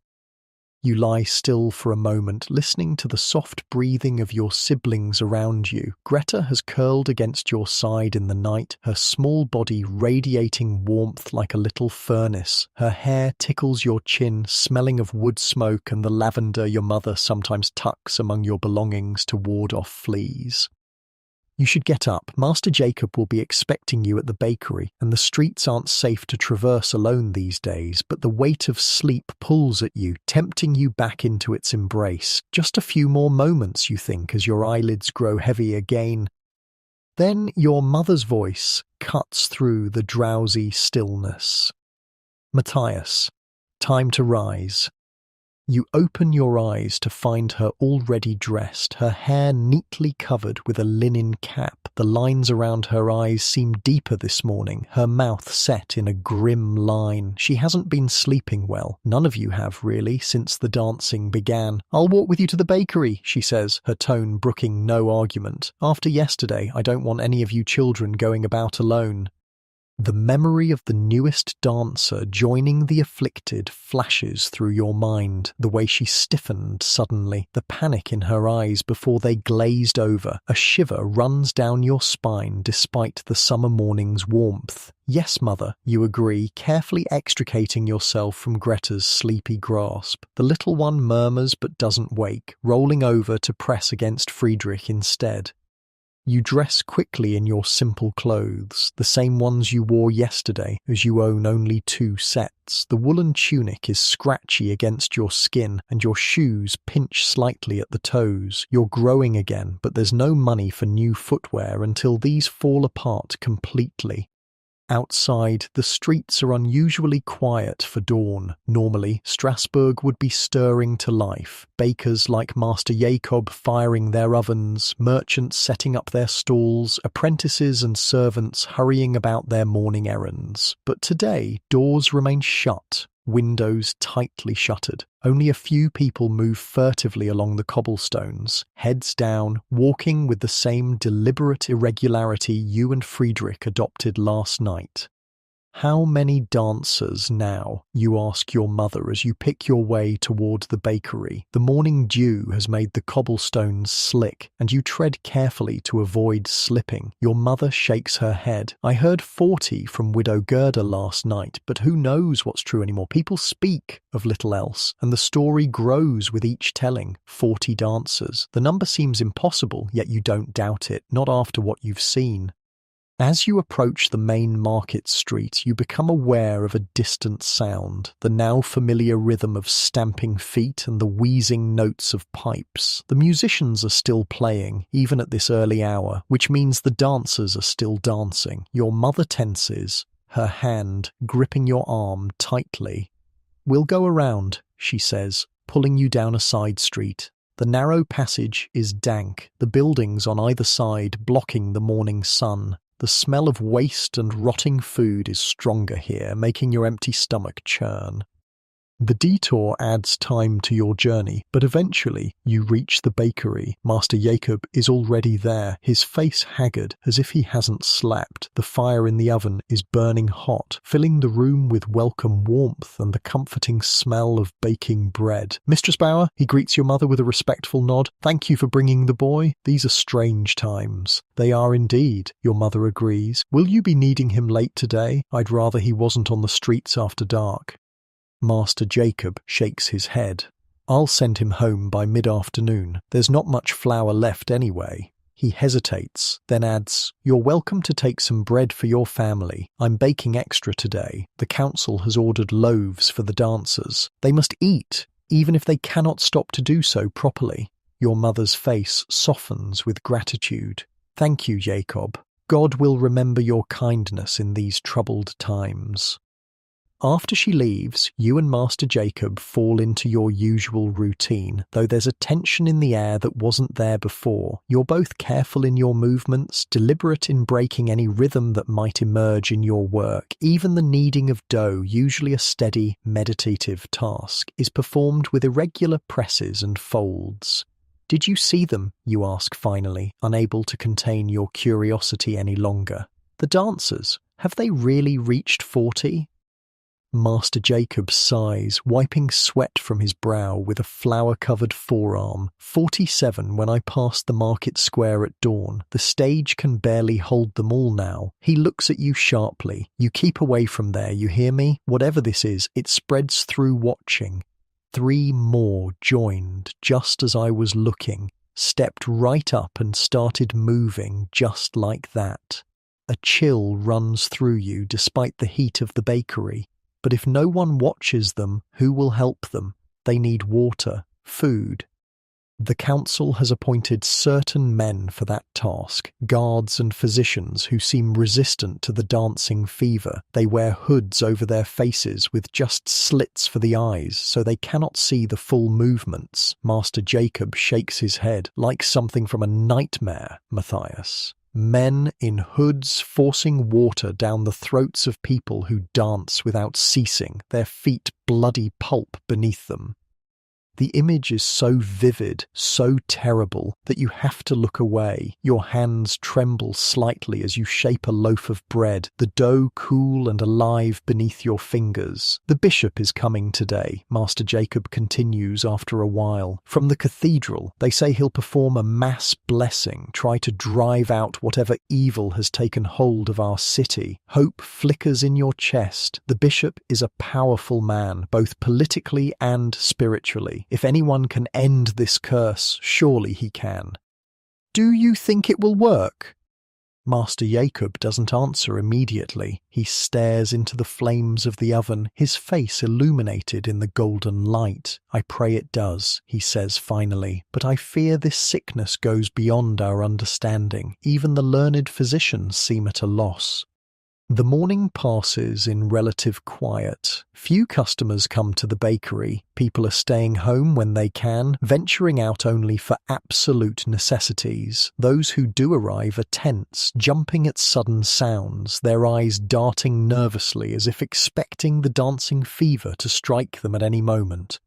You lie still for a moment, listening to the soft breathing of your siblings around you. Greta has curled against your side in the night, her small body radiating warmth like a little furnace. Her hair tickles your chin, smelling of wood smoke and the lavender your mother sometimes tucks among your belongings to ward off fleas. You should get up. Master Jacob will be expecting you at the bakery, and the streets aren't safe to traverse alone these days, but the weight of sleep pulls at you, tempting you back into its embrace. Just a few more moments, you think, as your eyelids grow heavy again. Then your mother's voice cuts through the drowsy stillness. "Matthias, time to rise." You open your eyes to find her already dressed, her hair neatly covered with a linen cap. The lines around her eyes seem deeper this morning, her mouth set in a grim line. She hasn't been sleeping well. None of you have, really, since the dancing began. "I'll walk with you to the bakery," she says, her tone brooking no argument. "After yesterday, I don't want any of you children going about alone." The memory of the newest dancer joining the afflicted flashes through your mind, the way she stiffened suddenly, the panic in her eyes before they glazed over. A shiver runs down your spine despite the summer morning's warmth. Yes, mother, you agree, carefully extricating yourself from Greta's sleepy grasp. The little one murmurs but doesn't wake, rolling over to press against Friedrich instead. You dress quickly in your simple clothes, the same ones you wore yesterday, as you own only 2 sets. The woolen tunic is scratchy against your skin, and your shoes pinch slightly at the toes. You're growing again, but there's no money for new footwear until these fall apart completely. Outside, the streets are unusually quiet for dawn. Normally, Strasbourg would be stirring to life. Bakers like Master Jacob firing their ovens, merchants setting up their stalls, apprentices and servants hurrying about their morning errands. But today, doors remain shut, windows tightly shuttered. Only a few people move furtively along the cobblestones, heads down, walking with the same deliberate irregularity you and Friedrich adopted last night. How many dancers now? You ask your mother as you pick your way toward the bakery. The morning dew has made the cobblestones slick, and you tread carefully to avoid slipping. Your mother shakes her head. I heard 40 from Widow Gerda last night, but who knows what's true anymore? People speak of little else, and the story grows with each telling. 40 dancers. The number seems impossible, yet you don't doubt it, not after what you've seen. As you approach the main market street, you become aware of a distant sound, the now familiar rhythm of stamping feet and the wheezing notes of pipes. The musicians are still playing, even at this early hour, which means the dancers are still dancing. Your mother tenses, her hand gripping your arm tightly. We'll go around, she says, pulling you down a side street. The narrow passage is dank, the buildings on either side blocking the morning sun. The smell of waste and rotting food is stronger here, making your empty stomach churn. The detour adds time to your journey, but eventually you reach the bakery. Master Jacob is already there, his face haggard, as if he hasn't slept. The fire in the oven is burning hot, filling the room with welcome warmth and the comforting smell of baking bread. Mistress Bauer, he greets your mother with a respectful nod. Thank you for bringing the boy. These are strange times. They are indeed, your mother agrees. Will you be needing him late today? I'd rather he wasn't on the streets after dark. Master Jacob shakes his head. I'll send him home by mid-afternoon. There's not much flour left anyway. He hesitates, then adds, You're welcome to take some bread for your family. I'm baking extra today. The council has ordered loaves for the dancers. They must eat, even if they cannot stop to do so properly. Your mother's face softens with gratitude. Thank you, Jacob. God will remember your kindness in these troubled times. After she leaves, you and Master Jacob fall into your usual routine, though there's a tension in the air that wasn't there before. You're both careful in your movements, deliberate in breaking any rhythm that might emerge in your work. Even the kneading of dough, usually a steady, meditative task, is performed with irregular presses and folds. Did you see them? You ask finally, unable to contain your curiosity any longer. The dancers, have they really reached 40? Master Jacob sighs, wiping sweat from his brow with a flour-covered forearm. 47 when I passed the market square at dawn. The stage can barely hold them all now. He looks at you sharply. You keep away from there, you hear me? Whatever this is, it spreads through watching. 3 more joined just as I was looking, stepped right up and started moving just like that. A chill runs through you despite the heat of the bakery. But if no one watches them, who will help them? They need water, food. The council has appointed certain men for that task, guards and physicians who seem resistant to the dancing fever. They wear hoods over their faces with just slits for the eyes, so they cannot see the full movements. Master Jacob shakes his head, like something from a nightmare, Matthias. Men in hoods forcing water down the throats of people who dance without ceasing, their feet bloody pulp beneath them. The image is so vivid, so terrible, that you have to look away. Your hands tremble slightly as you shape a loaf of bread, the dough cool and alive beneath your fingers. The bishop is coming today, Master Jacob continues after a while. From the cathedral, they say he'll perform a mass blessing, try to drive out whatever evil has taken hold of our city. Hope flickers in your chest. The bishop is a powerful man, both politically and spiritually. If anyone can end this curse, surely he can. Do you think it will work? Master Jacob doesn't answer immediately. He stares into the flames of the oven, his face illuminated in the golden light. I pray it does, he says finally, but I fear this sickness goes beyond our understanding. Even the learned physicians seem at a loss. The morning passes in relative quiet. Few customers come to the bakery. People are staying home when they can, venturing out only for absolute necessities. Those who do arrive are tense, jumping at sudden sounds, their eyes darting nervously as if expecting the dancing fever to strike them at any moment.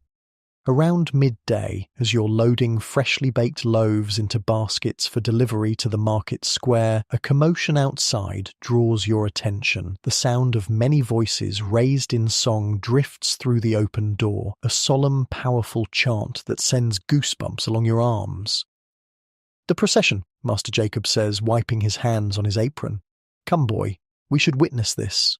Around midday, as you're loading freshly baked loaves into baskets for delivery to the market square, a commotion outside draws your attention. The sound of many voices raised in song drifts through the open door, a solemn, powerful chant that sends goosebumps along your arms. "The procession," Master Jacob says, wiping his hands on his apron. "Come, boy, we should witness this."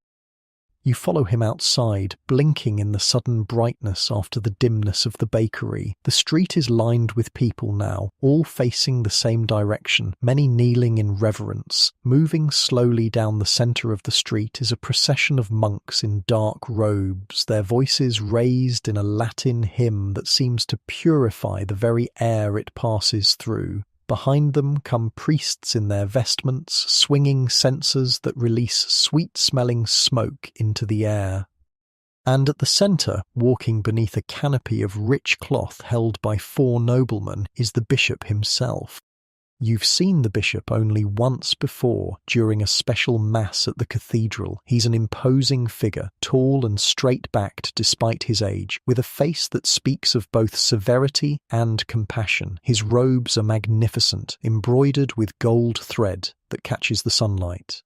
You follow him outside, blinking in the sudden brightness after the dimness of the bakery. The street is lined with people now, all facing the same direction, many kneeling in reverence. Moving slowly down the centre of the street is a procession of monks in dark robes, their voices raised in a Latin hymn that seems to purify the very air it passes through. Behind them come priests in their vestments, swinging censers that release sweet-smelling smoke into the air. And at the centre, walking beneath a canopy of rich cloth held by 4 noblemen, is the bishop himself. You've seen the bishop only once before, during a special mass at the cathedral. He's an imposing figure, tall and straight-backed despite his age, with a face that speaks of both severity and compassion. His robes are magnificent, embroidered with gold thread that catches the sunlight.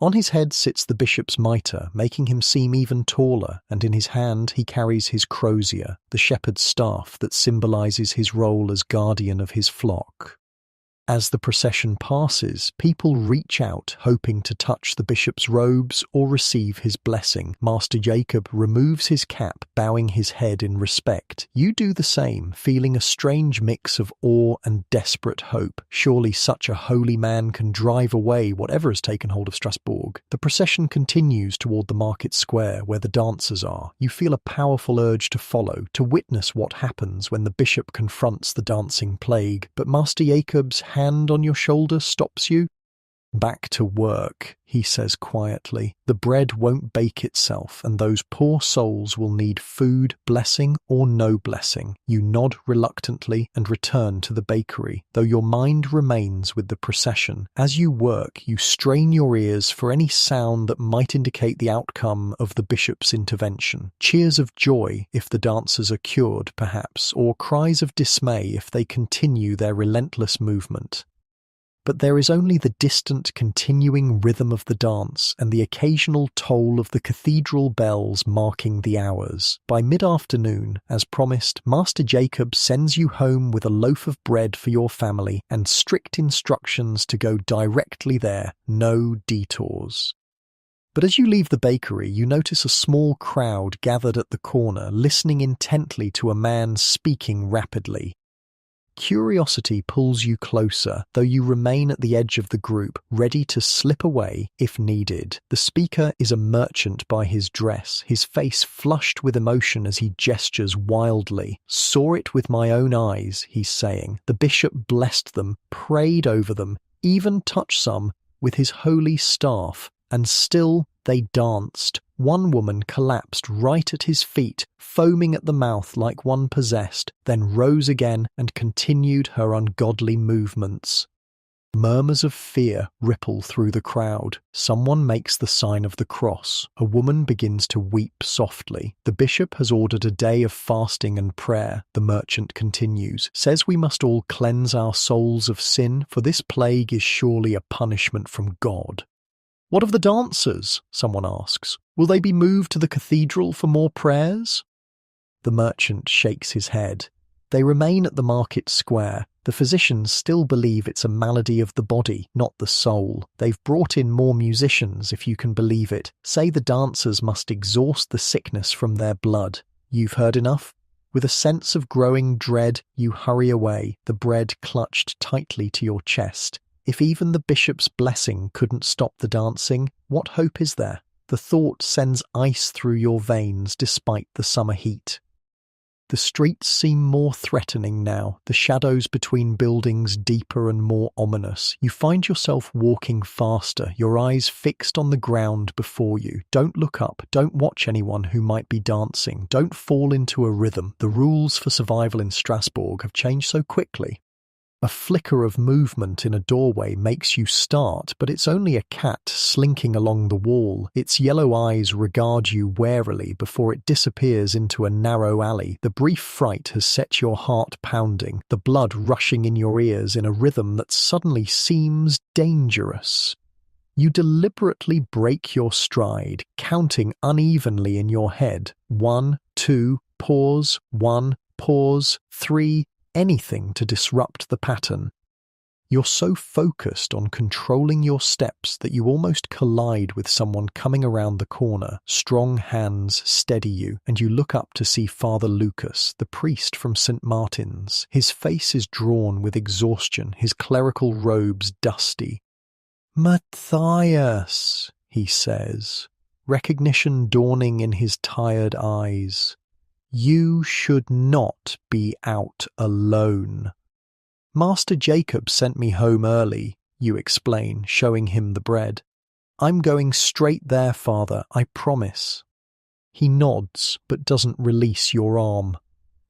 On his head sits the bishop's mitre, making him seem even taller, and in his hand he carries his crozier, the shepherd's staff that symbolises his role as guardian of his flock. As the procession passes, people reach out, hoping to touch the bishop's robes or receive his blessing. Master Jacob removes his cap, bowing his head in respect. You do the same, feeling a strange mix of awe and desperate hope. Surely such a holy man can drive away whatever has taken hold of Strasbourg. The procession continues toward the market square, where the dancers are. You feel a powerful urge to follow, to witness what happens when the bishop confronts the dancing plague. But Master Jacob's hand on your shoulder stops you. "Back to work," he says quietly. "The bread won't bake itself, and those poor souls will need food, blessing or no blessing." You nod reluctantly and return to the bakery, though your mind remains with the procession. As you work, you strain your ears for any sound that might indicate the outcome of the bishop's intervention. Cheers of joy if the dancers are cured, perhaps, or cries of dismay if they continue their relentless movement. But there is only the distant, continuing rhythm of the dance and the occasional toll of the cathedral bells marking the hours. By mid-afternoon, as promised, Master Jacob sends you home with a loaf of bread for your family and strict instructions to go directly there, no detours. But as you leave the bakery, you notice a small crowd gathered at the corner, listening intently to a man speaking rapidly. Curiosity pulls you closer, though you remain at the edge of the group, ready to slip away if needed. The speaker is a merchant by his dress, his face flushed with emotion as he gestures wildly. "Saw it with my own eyes," he's saying. "The bishop blessed them, prayed over them, even touched some with his holy staff, and still they danced. One woman collapsed right at his feet, foaming at the mouth like one possessed, then rose again and continued her ungodly movements." Murmurs of fear ripple through the crowd. Someone makes the sign of the cross. A woman begins to weep softly. The bishop has ordered a day of fasting and prayer, the merchant continues. Says we must all cleanse our souls of sin, for this plague is surely a punishment from God. What of the dancers? Someone asks. Will they be moved to the cathedral for more prayers? The merchant shakes his head. They remain at the market square. The physicians still believe it's a malady of the body, not the soul. They've brought in more musicians, if you can believe it. Say the dancers must exhaust the sickness from their blood. You've heard enough? With a sense of growing dread, you hurry away, the bread clutched tightly to your chest. If even the bishop's blessing couldn't stop the dancing, what hope is there? The thought sends ice through your veins despite the summer heat. The streets seem more threatening now, the shadows between buildings deeper and more ominous. You find yourself walking faster, your eyes fixed on the ground before you. Don't look up, don't watch anyone who might be dancing, don't fall into a rhythm. The rules for survival in Strasbourg have changed so quickly. A flicker of movement in a doorway makes you start, but it's only a cat slinking along the wall. Its yellow eyes regard you warily before it disappears into a narrow alley. The brief fright has set your heart pounding, the blood rushing in your ears in a rhythm that suddenly seems dangerous. You deliberately break your stride, counting unevenly in your head. 1, 2, pause, 1, pause, 3, anything to disrupt the pattern. You're so focused on controlling your steps that you almost collide with someone coming around the corner. Strong hands steady you, and you look up to see Father Lucas, the priest from St. Martin's. His face is drawn with exhaustion, his clerical robes dusty. "Matthias," he says, recognition dawning in his tired eyes. "You should not be out alone." "Master Jacob sent me home early," you explain, showing him the bread. "I'm going straight there, Father, I promise." He nods, but doesn't release your arm.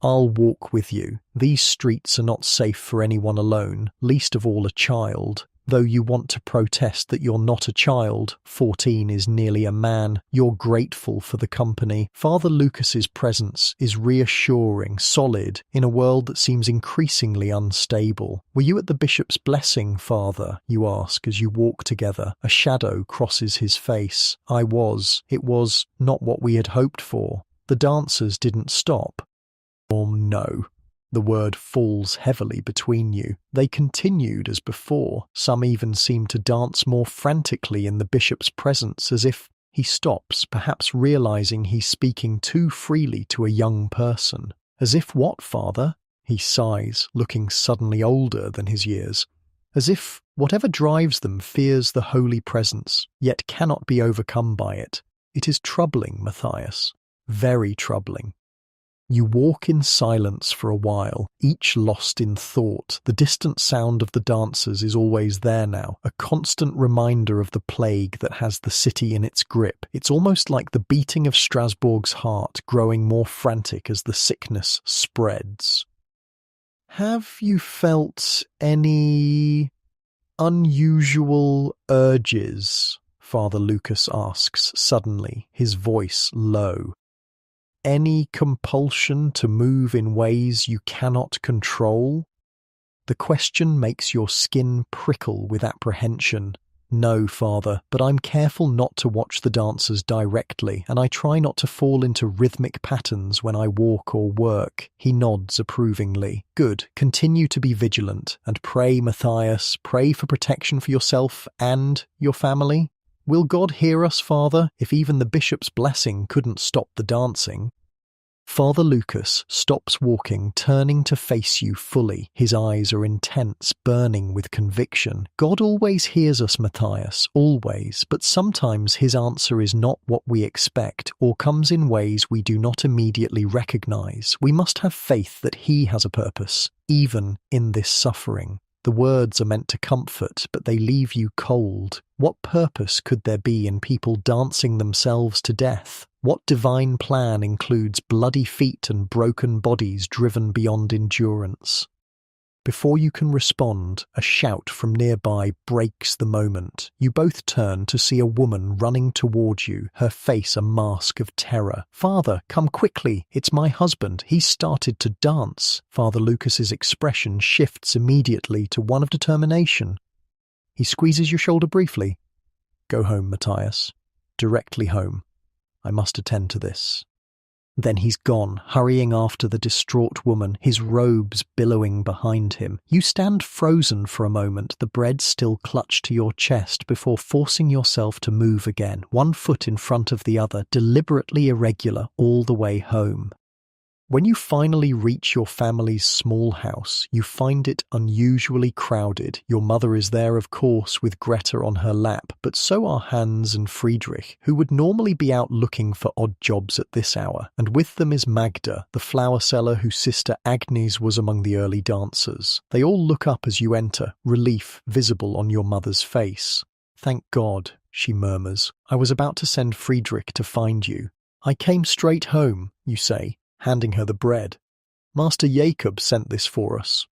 "I'll walk with you. These streets are not safe for anyone alone, least of all a child. Though you want to protest that you're not a child, 14 is nearly a man, you're grateful for the company. Father Lucas's presence is reassuring, solid, in a world that seems increasingly unstable. "Were you at the bishop's blessing, Father?" you ask as you walk together. A shadow crosses his face. "I was. It was not what we had hoped for. The dancers didn't stop." "Oh no." The word falls heavily between you. They continued as before. Some even seem to dance more frantically in the bishop's presence, as if he stops, perhaps realizing he's speaking too freely to a young person. "As if what, Father?" He sighs, looking suddenly older than his years. "As if whatever drives them fears the holy presence, yet cannot be overcome by it. It is troubling, Matthias. Very troubling." You walk in silence for a while, each lost in thought. The distant sound of the dancers is always there now, a constant reminder of the plague that has the city in its grip. It's almost like the beating of Strasbourg's heart growing more frantic as the sickness spreads. "Have you felt any unusual urges?" Father Lucas asks suddenly, his voice low. "Any compulsion to move in ways you cannot control?" The question makes your skin prickle with apprehension. "No, Father, but I'm careful not to watch the dancers directly, and I try not to fall into rhythmic patterns when I walk or work." He nods approvingly. "Good. Continue to be vigilant, and pray, Matthias, pray for protection for yourself and your family. Will God hear us, Father, if even the bishop's blessing couldn't stop the dancing?" Father Lucas stops walking, turning to face you fully. His eyes are intense, burning with conviction. "God always hears us, Matthias, always, but sometimes his answer is not what we expect, or comes in ways we do not immediately recognize. We must have faith that he has a purpose, even in this suffering." The words are meant to comfort, but they leave you cold. What purpose could there be in people dancing themselves to death? What divine plan includes bloody feet and broken bodies driven beyond endurance? Before you can respond, a shout from nearby breaks the moment. You both turn to see a woman running toward you, her face a mask of terror. "Father, come quickly! It's my husband. He's started to dance." Father Lucas's expression shifts immediately to one of determination. He squeezes your shoulder briefly. "Go home, Matthias. Directly home. I must attend to this." Then he's gone, hurrying after the distraught woman, his robes billowing behind him. You stand frozen for a moment, the bread still clutched to your chest, before forcing yourself to move again, one foot in front of the other, deliberately irregular, all the way home. When you finally reach your family's small house, you find it unusually crowded. Your mother is there, of course, with Greta on her lap, but so are Hans and Friedrich, who would normally be out looking for odd jobs at this hour, and with them is Magda, the flower seller whose sister Agnes was among the early dancers. They all look up as you enter, relief visible on your mother's face. "Thank God," she murmurs. "I was about to send Friedrich to find you." "I came straight home," you say, handing her the bread. "Master Jacob sent this for us."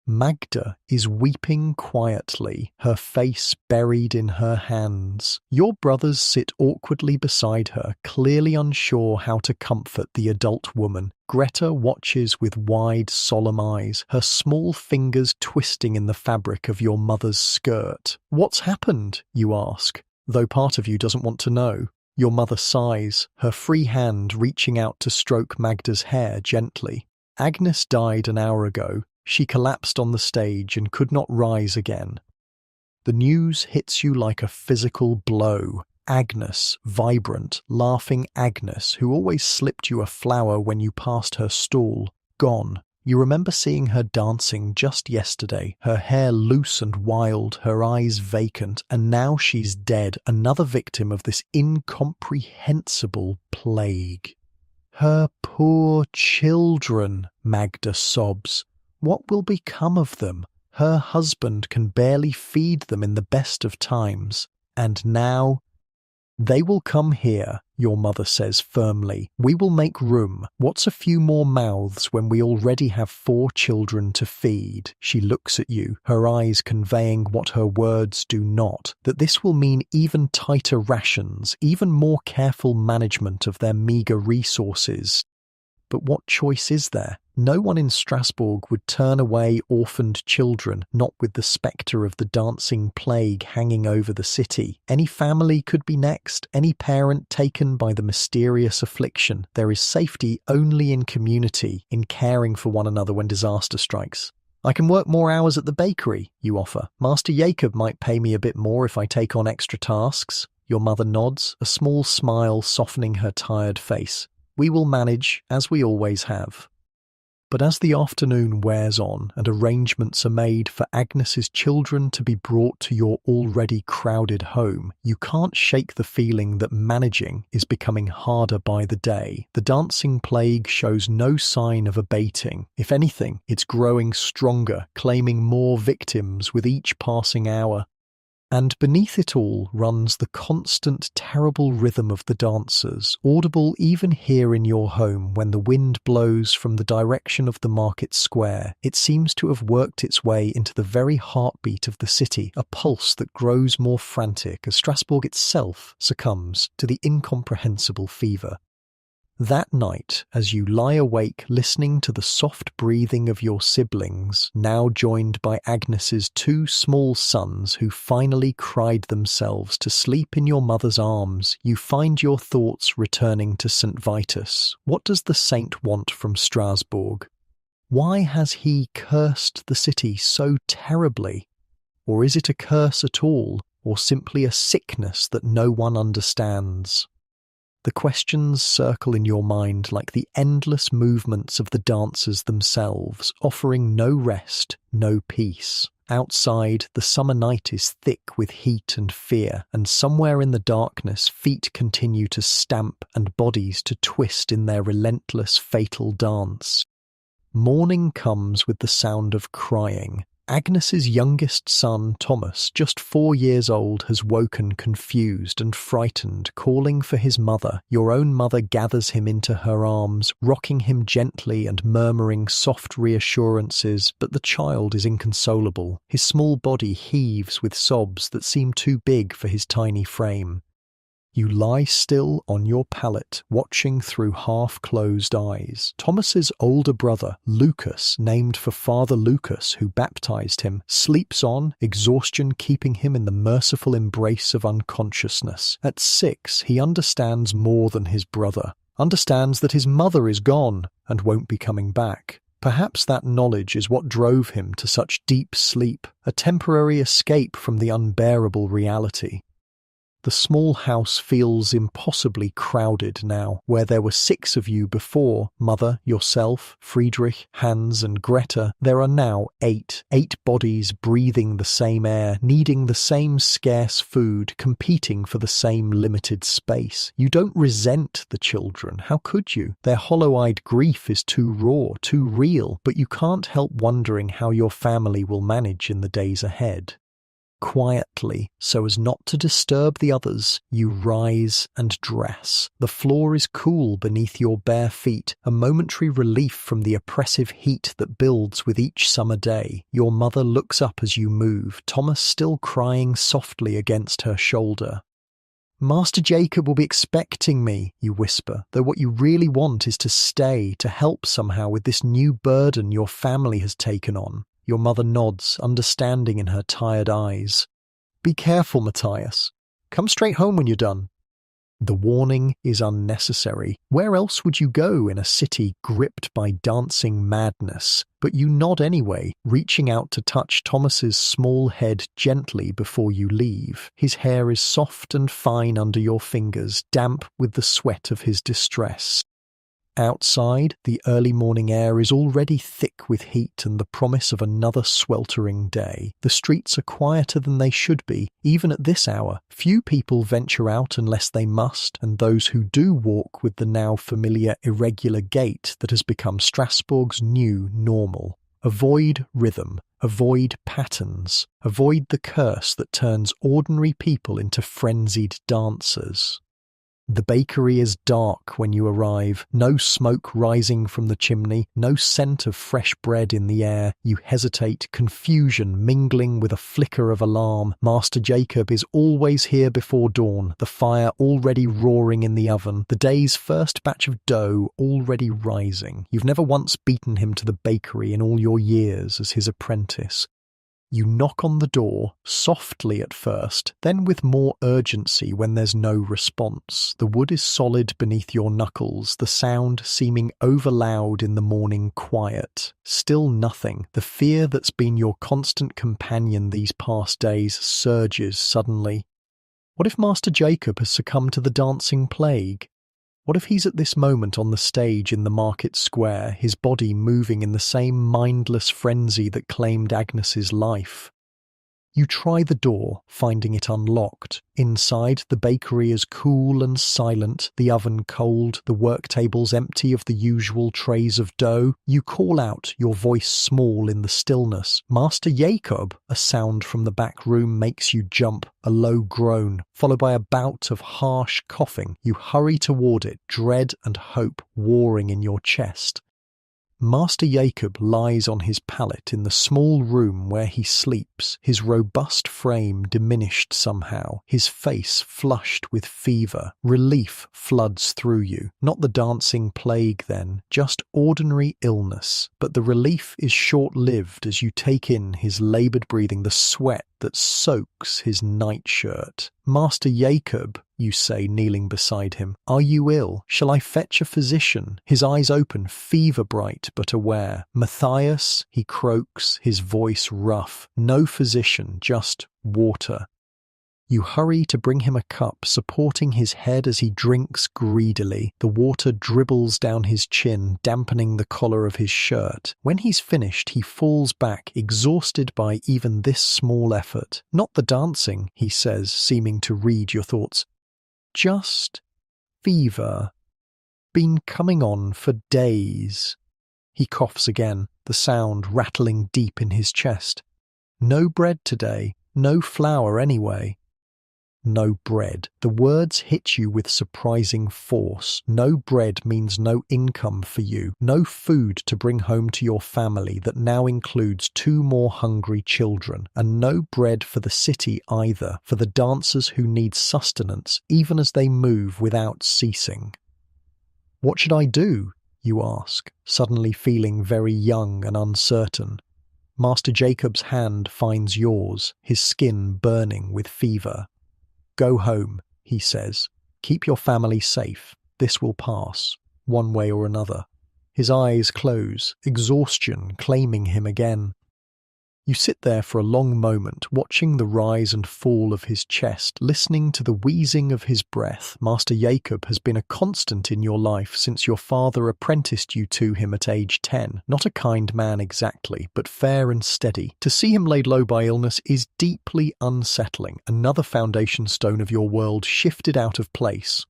Magda is weeping quietly, her face buried in her hands. Your brothers sit awkwardly beside her, clearly unsure how to comfort the adult woman. Greta watches with wide, solemn eyes, her small fingers twisting in the fabric of your mother's skirt. "What's happened?" you ask, though part of you doesn't want to know. Your mother sighs, her free hand reaching out to stroke Magda's hair gently. "Agnes died an hour ago. She collapsed on the stage and could not rise again." The news hits you like a physical blow. Agnes, vibrant, laughing Agnes, who always slipped you a flower when you passed her stall, gone. You remember seeing her dancing just yesterday, her hair loose and wild, her eyes vacant, and now she's dead, another victim of this incomprehensible plague. "Her poor children," Magda sobs. "What will become of them? Her husband can barely feed them in the best of times. And now—" "They will come here," your mother says firmly. "We will make room. What's a few more mouths when we already have 4 children to feed?" She looks at you, her eyes conveying what her words do not, that this will mean even tighter rations, even more careful management of their meagre resources. But what choice is there? No one in Strasbourg would turn away orphaned children, not with the spectre of the dancing plague hanging over the city. Any family could be next, any parent taken by the mysterious affliction. There is safety only in community, in caring for one another when disaster strikes. "I can work more hours at the bakery," you offer. "Master Jacob might pay me a bit more if I take on extra tasks." Your mother nods, a small smile softening her tired face. "We will manage, as we always have." But as the afternoon wears on and arrangements are made for Agnes's children to be brought to your already crowded home, you can't shake the feeling that managing is becoming harder by the day. The dancing plague shows no sign of abating. If anything, it's growing stronger, claiming more victims with each passing hour. And beneath it all runs the constant, terrible rhythm of the dancers, audible even here in your home when the wind blows from the direction of the market square. It seems to have worked its way into the very heartbeat of the city, a pulse that grows more frantic as Strasbourg itself succumbs to the incomprehensible fever. That night, as you lie awake listening to the soft breathing of your siblings, now joined by Agnes's 2 small sons who finally cried themselves to sleep in your mother's arms, you find your thoughts returning to St. Vitus. What does the saint want from Strasbourg? Why has he cursed the city so terribly? Or is it a curse at all, or simply a sickness that no one understands? The questions circle in your mind like the endless movements of the dancers themselves, offering no rest, no peace. Outside, the summer night is thick with heat and fear, and somewhere in the darkness feet continue to stamp and bodies to twist in their relentless, fatal dance. Morning comes with the sound of crying. Agnes's youngest son, Thomas, just 4 years old, has woken confused and frightened, calling for his mother. Your own mother gathers him into her arms, rocking him gently and murmuring soft reassurances, but the child is inconsolable. His small body heaves with sobs that seem too big for his tiny frame. You lie still on your pallet, watching through half-closed eyes. Thomas's older brother, Lucas, named for Father Lucas, who baptized him, sleeps on, exhaustion keeping him in the merciful embrace of unconsciousness. At 6, he understands more than his brother, understands that his mother is gone and won't be coming back. Perhaps that knowledge is what drove him to such deep sleep, a temporary escape from the unbearable reality. The small house feels impossibly crowded now. Where there were 6 of you before, Mother, yourself, Friedrich, Hans and Greta, there are now 8. 8 bodies breathing the same air, needing the same scarce food, competing for the same limited space. You don't resent the children. How could you? Their hollow-eyed grief is too raw, too real, but you can't help wondering how your family will manage in the days ahead. Quietly, so as not to disturb the others, you rise and dress. The floor is cool beneath your bare feet, a momentary relief from the oppressive heat that builds with each summer day. Your mother looks up as you move, Thomas still crying softly against her shoulder. "Master Jacob will be expecting me," you whisper, though what you really want is to stay, to help somehow with this new burden your family has taken on. Your mother nods, understanding in her tired eyes. "Be careful, Matthias. Come straight home when you're done." The warning is unnecessary. Where else would you go in a city gripped by dancing madness? But you nod anyway, reaching out to touch Thomas's small head gently before you leave. His hair is soft and fine under your fingers, damp with the sweat of his distress. Outside, the early morning air is already thick with heat and the promise of another sweltering day. The streets are quieter than they should be. Even at this hour, few people venture out unless they must, and those who do walk with the now familiar irregular gait that has become Strasbourg's new normal. Avoid rhythm, avoid patterns, avoid the curse that turns ordinary people into frenzied dancers. The bakery is dark when you arrive, no smoke rising from the chimney, no scent of fresh bread in the air. You hesitate, confusion mingling with a flicker of alarm. Master Jacob is always here before dawn, the fire already roaring in the oven, the day's first batch of dough already rising. You've never once beaten him to the bakery in all your years as his apprentice. You knock on the door, softly at first, then with more urgency when there's no response. The wood is solid beneath your knuckles, the sound seeming overloud in the morning quiet. Still nothing. The fear that's been your constant companion these past days surges suddenly. What if Master Jacob has succumbed to the dancing plague? What if he's at this moment on the stage in the market square, his body moving in the same mindless frenzy that claimed Agnes's life? You try the door, finding it unlocked. Inside, the bakery is cool and silent, the oven cold, the work tables empty of the usual trays of dough. You call out, your voice small in the stillness. "Master Jacob!" A sound from the back room makes you jump, a low groan, followed by a bout of harsh coughing. You hurry toward it, dread and hope warring in your chest. Master Jacob lies on his pallet in the small room where he sleeps, his robust frame diminished somehow, his face flushed with fever. Relief floods through you. Not the dancing plague then, just ordinary illness. But the relief is short-lived as you take in his laboured breathing, the sweat that soaks his nightshirt. "Master Jacob," you say, kneeling beside him, "are you ill? Shall I fetch a physician?" His eyes open, fever-bright but aware. "Matthias," he croaks, his voice rough. "No physician, just water." You hurry to bring him a cup, supporting his head as he drinks greedily. The water dribbles down his chin, dampening the collar of his shirt. When he's finished, he falls back, exhausted by even this small effort. "Not the dancing," he says, seeming to read your thoughts. "Just fever. Been coming on for days." He coughs again, the sound rattling deep in his chest. No bread today, no flour anyway. No bread. The words hit you with surprising force. No bread means no income for you, no food to bring home to your family that now includes 2 more hungry children, and no bread for the city either, for the dancers who need sustenance even as they move without ceasing. What should I do? You ask, suddenly feeling very young and uncertain. Master Jacob's hand finds yours, his skin burning with fever. Go home, he says. Keep your family safe. This will pass, one way or another. His eyes close, exhaustion claiming him again. You sit there for a long moment, watching the rise and fall of his chest, listening to the wheezing of his breath. Master Jacob has been a constant in your life since your father apprenticed you to him at age 10. Not a kind man exactly, but fair and steady. To see him laid low by illness is deeply unsettling. Another foundation stone of your world shifted out of place.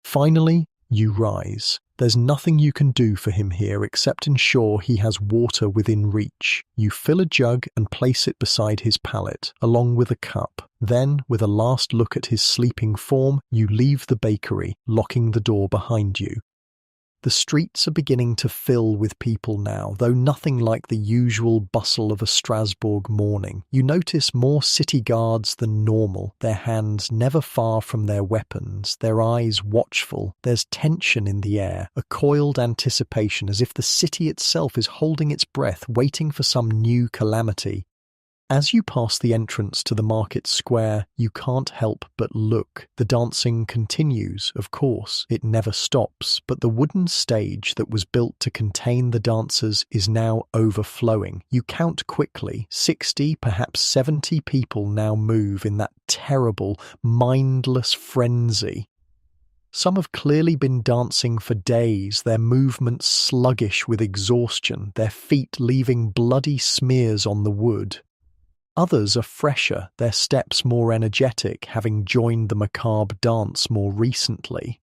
Finally, you rise. There's nothing you can do for him here except ensure he has water within reach. You fill a jug and place it beside his pallet, along with a cup. Then, with a last look at his sleeping form, you leave the bakery, locking the door behind you. The streets are beginning to fill with people now, though nothing like the usual bustle of a Strasbourg morning. You notice more city guards than normal, their hands never far from their weapons, their eyes watchful. There's tension in the air, a coiled anticipation as if the city itself is holding its breath, waiting for some new calamity. As you pass the entrance to the market square, you can't help but look. The dancing continues, of course. It never stops, but the wooden stage that was built to contain the dancers is now overflowing. You count quickly. 60, perhaps 70 people now move in that terrible, mindless frenzy. Some have clearly been dancing for days, their movements sluggish with exhaustion, their feet leaving bloody smears on the wood. Others are fresher, their steps more energetic, having joined the macabre dance more recently.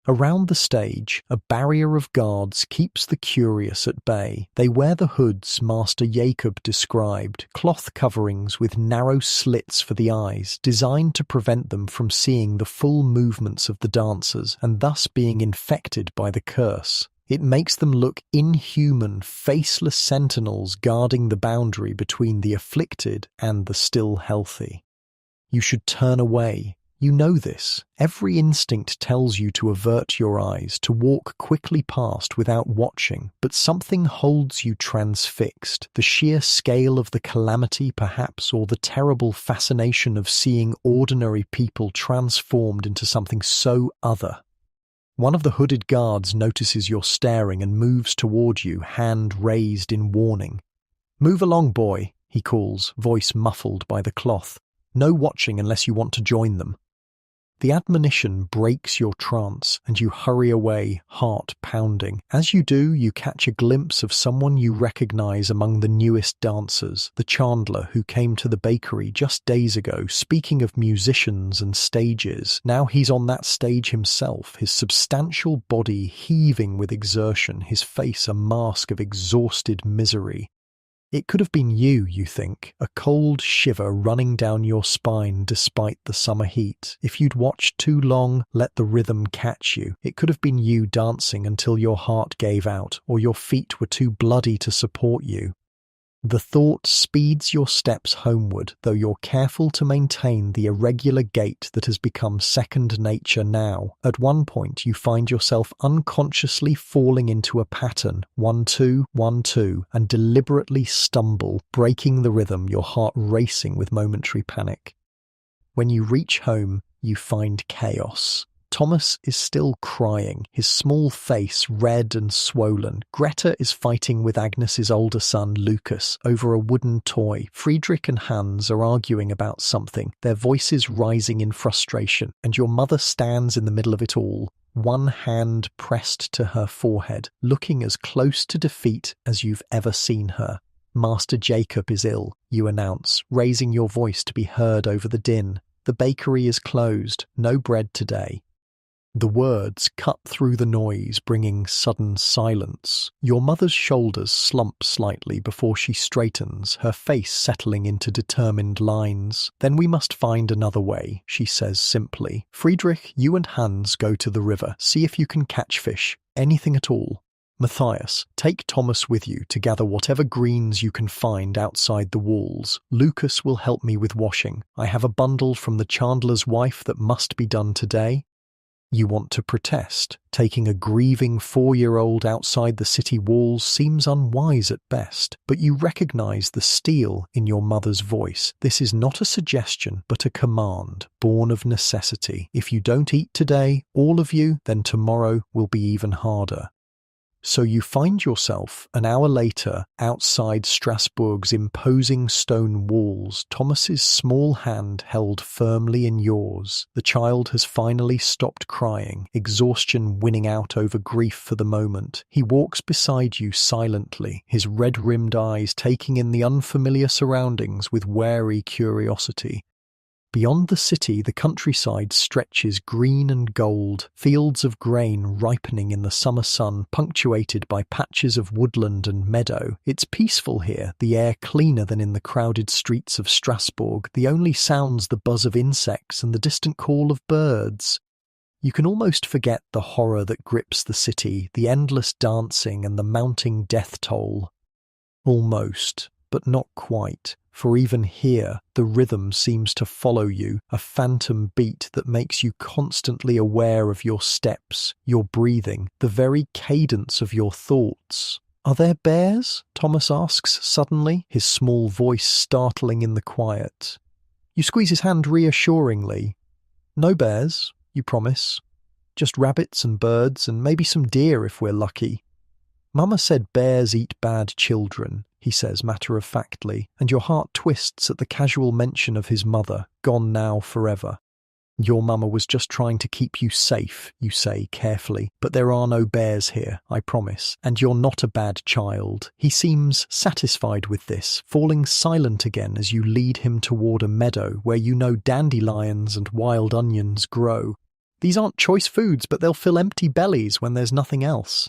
Around the stage, a barrier of guards keeps the curious at bay. They wear the hoods Master Jacob described, cloth coverings with narrow slits for the eyes, designed to prevent them from seeing the full movements of the dancers and thus being infected by the curse. It makes them look inhuman, faceless sentinels guarding the boundary between the afflicted and the still healthy. You should turn away. You know this. Every instinct tells you to avert your eyes, to walk quickly past without watching, but something holds you transfixed. The sheer scale of the calamity, perhaps, or the terrible fascination of seeing ordinary people transformed into something so other. One of the hooded guards notices you're staring and moves toward you, hand raised in warning. "Move along, boy," he calls, voice muffled by the cloth. "No watching unless you want to join them." The admonition breaks your trance, and you hurry away, heart pounding. As you do, you catch a glimpse of someone you recognize among the newest dancers, the chandler who came to the bakery just days ago, speaking of musicians and stages. Now he's on that stage himself, his substantial body heaving with exertion, his face a mask of exhausted misery. It could have been you think, a cold shiver running down your spine despite the summer heat. If you'd watched too long, let the rhythm catch you. It could have been you dancing until your heart gave out, or your feet were too bloody to support you. The thought speeds your steps homeward, though you're careful to maintain the irregular gait that has become second nature now. At one point, you find yourself unconsciously falling into a pattern, 1-2, 1-2, and deliberately stumble, breaking the rhythm, your heart racing with momentary panic. When you reach home, you find chaos. Thomas is still crying, his small face red and swollen. Greta is fighting with Agnes's older son, Lucas, over a wooden toy. Friedrich and Hans are arguing about something, their voices rising in frustration, and your mother stands in the middle of it all, one hand pressed to her forehead, looking as close to defeat as you've ever seen her. "Master Jacob is ill," you announce, raising your voice to be heard over the din. "The bakery is closed, no bread today." The words cut through the noise, bringing sudden silence. Your mother's shoulders slump slightly before she straightens, her face settling into determined lines. "Then we must find another way," she says simply. "Friedrich, you and Hans go to the river. See if you can catch fish. Anything at all. Matthias, take Thomas with you to gather whatever greens you can find outside the walls. Lucas will help me with washing. I have a bundle from the chandler's wife that must be done today." You want to protest. Taking a grieving 4-year-old outside the city walls seems unwise at best, but you recognize the steel in your mother's voice. This is not a suggestion, but a command, born of necessity. If you don't eat today, all of you, then tomorrow will be even harder. So you find yourself, an hour later, outside Strasbourg's imposing stone walls, Thomas's small hand held firmly in yours. The child has finally stopped crying, exhaustion winning out over grief for the moment. He walks beside you silently, his red-rimmed eyes taking in the unfamiliar surroundings with wary curiosity. Beyond the city, the countryside stretches green and gold, fields of grain ripening in the summer sun, punctuated by patches of woodland and meadow. It's peaceful here, the air cleaner than in the crowded streets of Strasbourg, the only sounds the buzz of insects and the distant call of birds. You can almost forget the horror that grips the city, the endless dancing and the mounting death toll. Almost, but not quite. For even here, the rhythm seems to follow you, a phantom beat that makes you constantly aware of your steps, your breathing, the very cadence of your thoughts. "Are there bears?" Thomas asks suddenly, his small voice startling in the quiet. You squeeze his hand reassuringly. "No bears, you promise. Just rabbits and birds and maybe some deer if we're lucky." "Mama said bears eat bad children," he says matter-of-factly, and your heart twists at the casual mention of his mother, gone now forever. "Your mama was just trying to keep you safe," you say carefully, "but there are no bears here, I promise, and you're not a bad child." He seems satisfied with this, falling silent again as you lead him toward a meadow where you know dandelions and wild onions grow. These aren't choice foods, but they'll fill empty bellies when there's nothing else.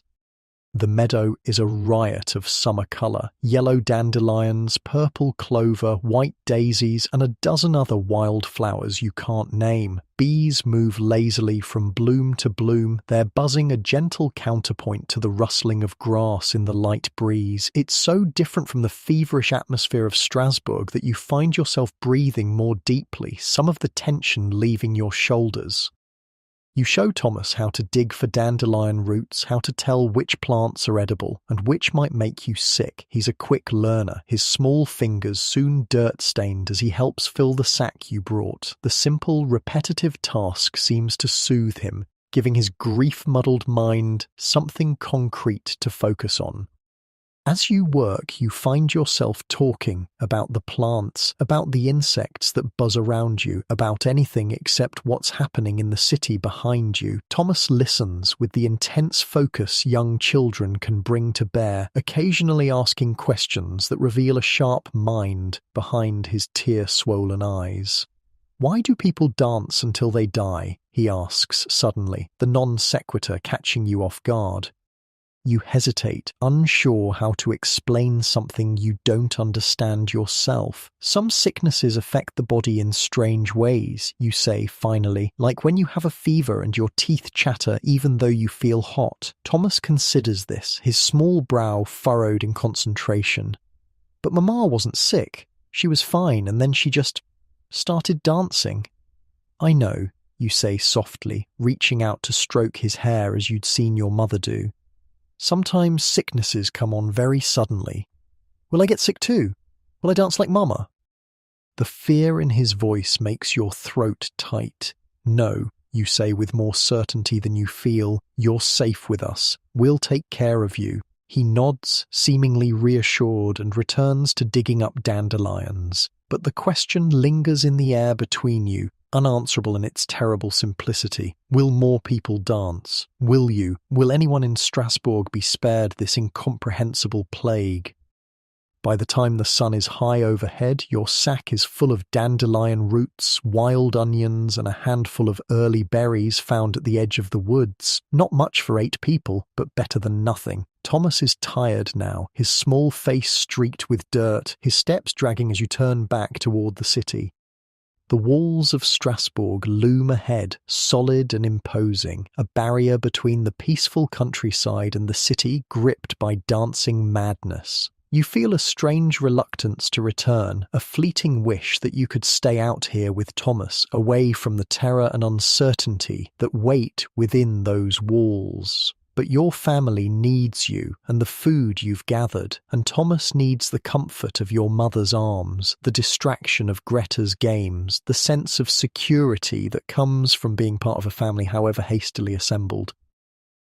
The meadow is a riot of summer colour, yellow dandelions, purple clover, white daisies, and a dozen other wild flowers you can't name. Bees move lazily from bloom to bloom, their buzzing a gentle counterpoint to the rustling of grass in the light breeze. It's so different from the feverish atmosphere of Strasbourg that you find yourself breathing more deeply, some of the tension leaving your shoulders. You show Thomas how to dig for dandelion roots, how to tell which plants are edible, and which might make you sick. He's a quick learner, his small fingers soon dirt-stained as he helps fill the sack you brought. The simple, repetitive task seems to soothe him, giving his grief-muddled mind something concrete to focus on. As you work, you find yourself talking about the plants, about the insects that buzz around you, about anything except what's happening in the city behind you. Thomas listens with the intense focus young children can bring to bear, occasionally asking questions that reveal a sharp mind behind his tear-swollen eyes. "Why do people dance until they die?" he asks suddenly, the non sequitur catching you off guard. You hesitate, unsure how to explain something you don't understand yourself. "Some sicknesses affect the body in strange ways," you say finally, "like when you have a fever and your teeth chatter even though you feel hot." Thomas considers this, his small brow furrowed in concentration. "But Mama wasn't sick. She was fine, and then she just started dancing." "I know," you say softly, reaching out to stroke his hair as you'd seen your mother do. "Sometimes sicknesses come on very suddenly. Will I get sick too? Will I dance like Mama?" The fear in his voice makes your throat tight. "No," you say with more certainty than you feel. "You're safe with us. We'll take care of you." He nods, seemingly reassured, and returns to digging up dandelions. But the question lingers in the air between you, unanswerable in its terrible simplicity. Will more people dance? Will you? Will anyone in Strasbourg be spared this incomprehensible plague? By the time the sun is high overhead, your sack is full of dandelion roots, wild onions, and a handful of early berries found at the edge of the woods. Not much for 8 people, but better than nothing. Thomas is tired now, his small face streaked with dirt, his steps dragging as you turn back toward the city. The walls of Strasbourg loom ahead, solid and imposing, a barrier between the peaceful countryside and the city gripped by dancing madness. You feel a strange reluctance to return, a fleeting wish that you could stay out here with Thomas, away from the terror and uncertainty that wait within those walls. But your family needs you and the food you've gathered, and Thomas needs the comfort of your mother's arms, the distraction of Greta's games, the sense of security that comes from being part of a family however hastily assembled.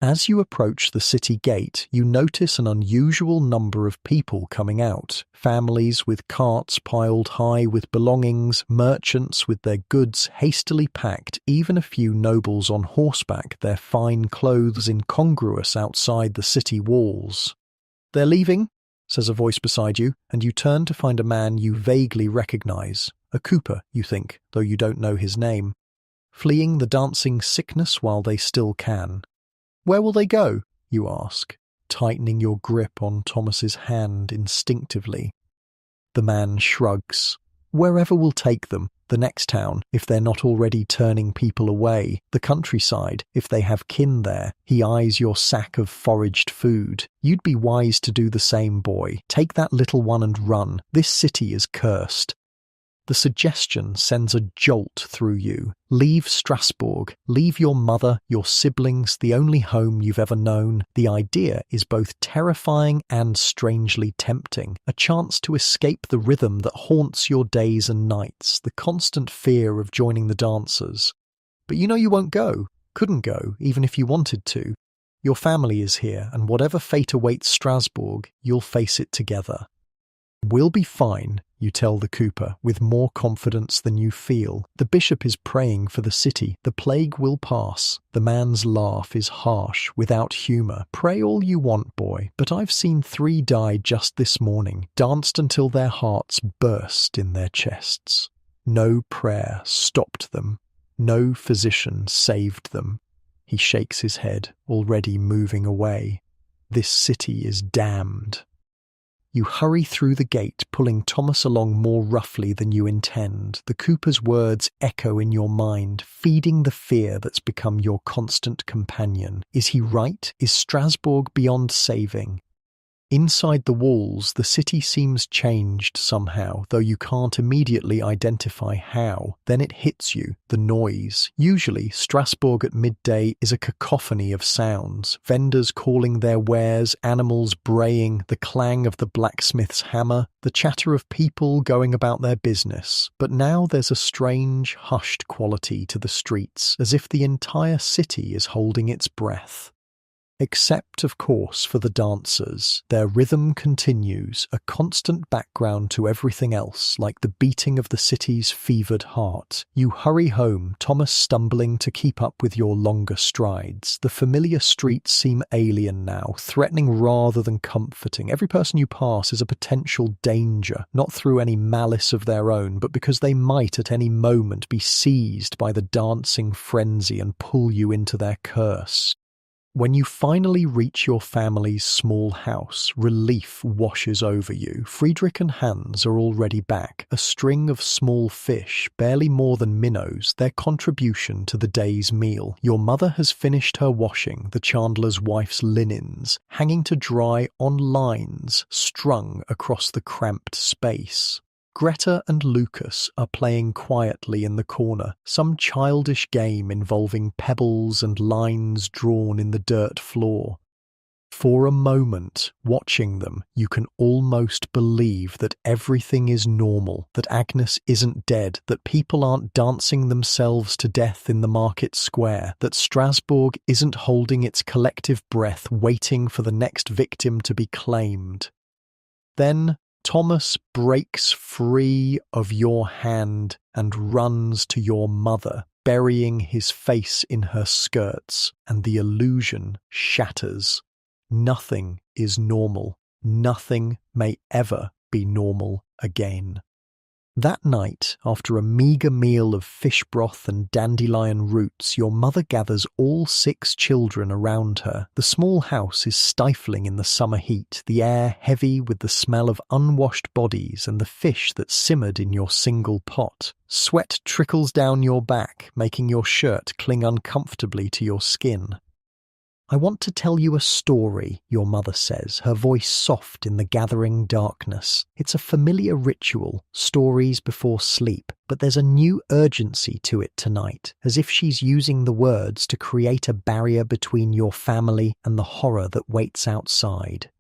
As you approach the city gate, you notice an unusual number of people coming out. Families with carts piled high with belongings, merchants with their goods hastily packed, even a few nobles on horseback, their fine clothes incongruous outside the city walls. "They're leaving," says a voice beside you, and you turn to find a man you vaguely recognize. A cooper, you think, though you don't know his name. Fleeing the dancing sickness while they still can. "Where will they go?" you ask, tightening your grip on Thomas's hand instinctively. The man shrugs. "Wherever will take them. The next town, if they're not already turning people away. The countryside, if they have kin there." He eyes your sack of foraged food. "You'd be wise to do the same, boy. Take that little one and run. This city is cursed." The suggestion sends a jolt through you. Leave Strasbourg. Leave your mother, your siblings, the only home you've ever known. The idea is both terrifying and strangely tempting. A chance to escape the rhythm that haunts your days and nights, the constant fear of joining the dancers. But you know you won't go. Couldn't go, even if you wanted to. Your family is here, and whatever fate awaits Strasbourg, you'll face it together. "We'll be fine," you tell the cooper, with more confidence than you feel. "The bishop is praying for the city. The plague will pass." The man's laugh is harsh, without humour. "Pray all you want, boy, but I've seen 3 die just this morning, danced until their hearts burst in their chests. No prayer stopped them. No physician saved them." He shakes his head, already moving away. "This city is damned." You hurry through the gate, pulling Thomas along more roughly than you intend. The cooper's words echo in your mind, feeding the fear that's become your constant companion. Is he right? Is Strasbourg beyond saving? Inside the walls, the city seems changed somehow, though you can't immediately identify how. Then it hits you, the noise. Usually, Strasbourg at midday is a cacophony of sounds. Vendors calling their wares, animals braying, the clang of the blacksmith's hammer, the chatter of people going about their business. But now there's a strange, hushed quality to the streets, as if the entire city is holding its breath. Except, of course, for the dancers. Their rhythm continues, a constant background to everything else, like the beating of the city's fevered heart. You hurry home, Thomas stumbling to keep up with your longer strides. The familiar streets seem alien now, threatening rather than comforting. Every person you pass is a potential danger, not through any malice of their own, but because they might at any moment be seized by the dancing frenzy and pull you into their curse. When you finally reach your family's small house, relief washes over you. Friedrich and Hans are already back, a string of small fish, barely more than minnows, their contribution to the day's meal. Your mother has finished her washing, the chandler's wife's linens, hanging to dry on lines strung across the cramped space. Greta and Lucas are playing quietly in the corner, some childish game involving pebbles and lines drawn in the dirt floor. For a moment, watching them, you can almost believe that everything is normal, that Agnes isn't dead, that people aren't dancing themselves to death in the market square, that Strasbourg isn't holding its collective breath waiting for the next victim to be claimed. Then Thomas breaks free of your hand and runs to your mother, burying his face in her skirts, and the illusion shatters. Nothing is normal. Nothing may ever be normal again. That night, after a meagre meal of fish broth and dandelion roots, your mother gathers all 6 children around her. The small house is stifling in the summer heat, the air heavy with the smell of unwashed bodies and the fish that simmered in your single pot. Sweat trickles down your back, making your shirt cling uncomfortably to your skin. "I want to tell you a story," your mother says, her voice soft in the gathering darkness. It's a familiar ritual, stories before sleep, but there's a new urgency to it tonight, as if she's using the words to create a barrier between your family and the horror that waits outside.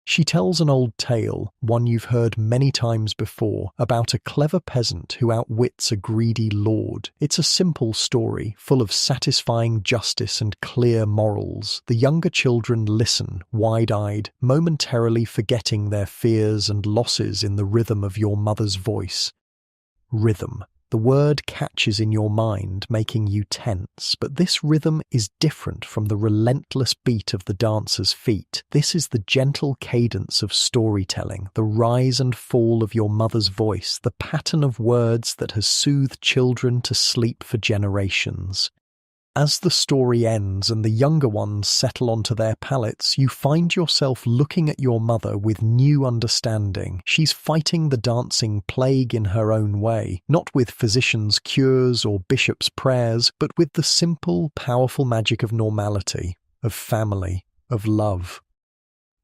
She tells an old tale, one you've heard many times before, about a clever peasant who outwits a greedy lord. It's a simple story, full of satisfying justice and clear morals. The younger children listen, wide-eyed, momentarily forgetting their fears and losses in the rhythm of your mother's voice. Rhythm. The word catches in your mind, making you tense, but this rhythm is different from the relentless beat of the dancer's feet. This is the gentle cadence of storytelling, the rise and fall of your mother's voice, the pattern of words that has soothed children to sleep for generations. As the story ends and the younger ones settle onto their pallets, you find yourself looking at your mother with new understanding. She's fighting the dancing plague in her own way, not with physicians' cures or bishops' prayers, but with the simple, powerful magic of normality, of family, of love.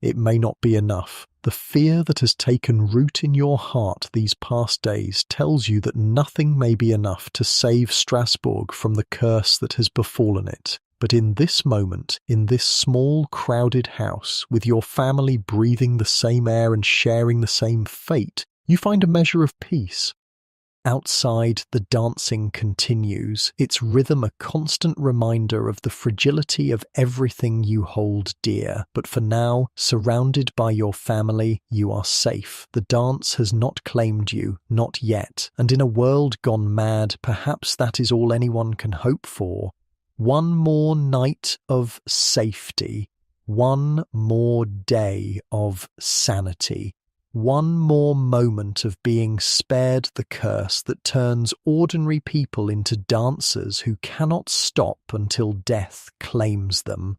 It may not be enough. The fear that has taken root in your heart these past days tells you that nothing may be enough to save Strasbourg from the curse that has befallen it. But in this moment, in this small, crowded house, with your family breathing the same air and sharing the same fate, you find a measure of peace. Outside, the dancing continues, its rhythm a constant reminder of the fragility of everything you hold dear. But for now, surrounded by your family, you are safe. The dance has not claimed you, not yet. And in a world gone mad, perhaps that is all anyone can hope for. One more night of safety. One more day of sanity. One more moment of being spared the curse that turns ordinary people into dancers who cannot stop until death claims them.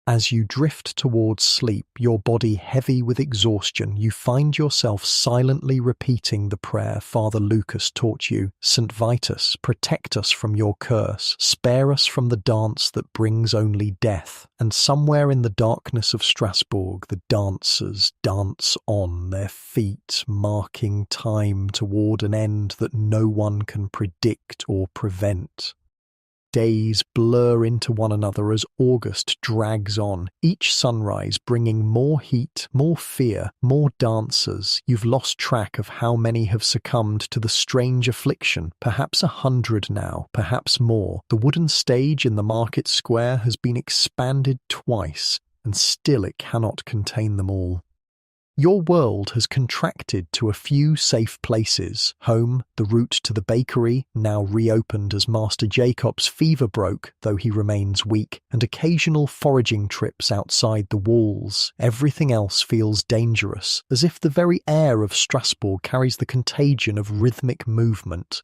As you drift towards sleep, your body heavy with exhaustion, you find yourself silently repeating the prayer Father Lucas taught you. St. Vitus, protect us from your curse, spare us from the dance that brings only death. And somewhere in the darkness of Strasbourg, the dancers dance on, their feet marking time toward an end that no one can predict or prevent. Days blur into one another as August drags on, each sunrise bringing more heat, more fear, more dancers. You've lost track of how many have succumbed to the strange affliction, perhaps 100 now, perhaps more. The wooden stage in the market square has been expanded twice, and still it cannot contain them all. Your world has contracted to a few safe places. Home, the route to the bakery, now reopened as Master Jacob's fever broke, though he remains weak, and occasional foraging trips outside the walls. Everything else feels dangerous, as if the very air of Strasbourg carries the contagion of rhythmic movement.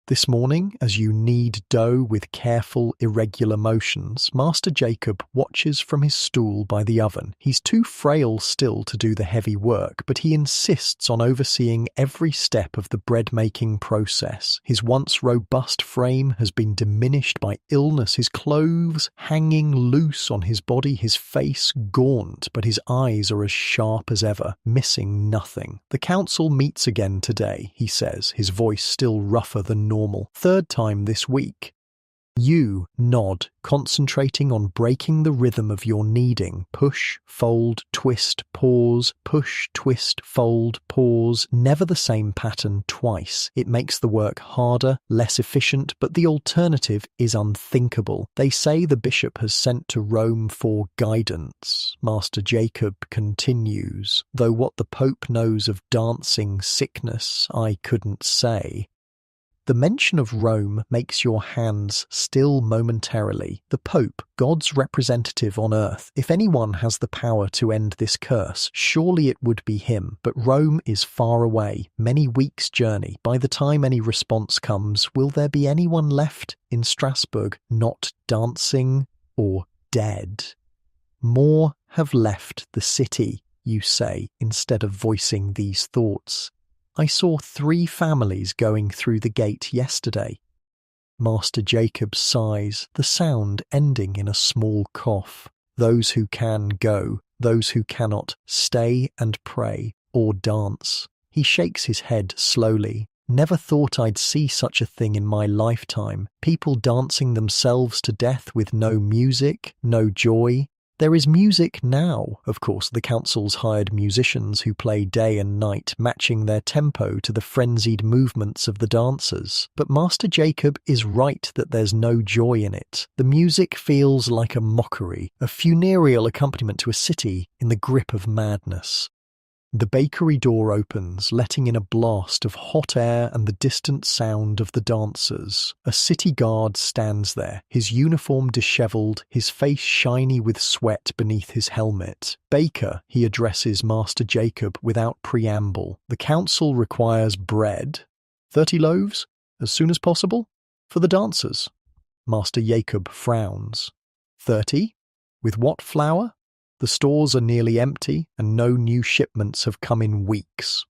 This morning, as you knead dough with careful, irregular motions, Master Jacob watches from his stool by the oven. He's too frail still to do the heavy work, but he insists on overseeing every step of the bread-making process. His once robust frame has been diminished by illness, his clothes hanging loose on his body, his face gaunt, but his eyes are as sharp as ever, missing nothing. The council meets again today, he says, his voice still rougher than normal. Third time this week. You nod, concentrating on breaking the rhythm of your kneading. Push, fold, twist, pause, push, twist, fold, pause. Never the same pattern twice. It makes the work harder, less efficient, but the alternative is unthinkable. They say the bishop has sent to Rome for guidance. Master Jacob continues, though what the Pope knows of dancing sickness I couldn't say. The mention of Rome makes your hands still momentarily. The Pope, God's representative on earth, if anyone has the power to end this curse, surely it would be him. But Rome is far away, many weeks' journey. By the time any response comes, will there be anyone left in Strasbourg not dancing or dead? More have left the city, you say, instead of voicing these thoughts. I saw 3 families going through the gate yesterday. Master Jacob sighs, the sound ending in a small cough. Those who can go, those who cannot stay and pray or dance. He shakes his head slowly. Never thought I'd see such a thing in my lifetime. People dancing themselves to death with no music, no joy. There is music now. Of course, the council's hired musicians who play day and night, matching their tempo to the frenzied movements of the dancers. But Master Jacob is right that there's no joy in it. The music feels like a mockery, a funereal accompaniment to a city in the grip of madness. The bakery door opens, letting in a blast of hot air and the distant sound of the dancers. A city guard stands there, his uniform dishevelled, his face shiny with sweat beneath his helmet. Baker, he addresses Master Jacob without preamble. The council requires bread. 30 loaves, as soon as possible, for the dancers. Master Jacob frowns. 30? With what flour? The stores are nearly empty, and no new shipments have come in weeks.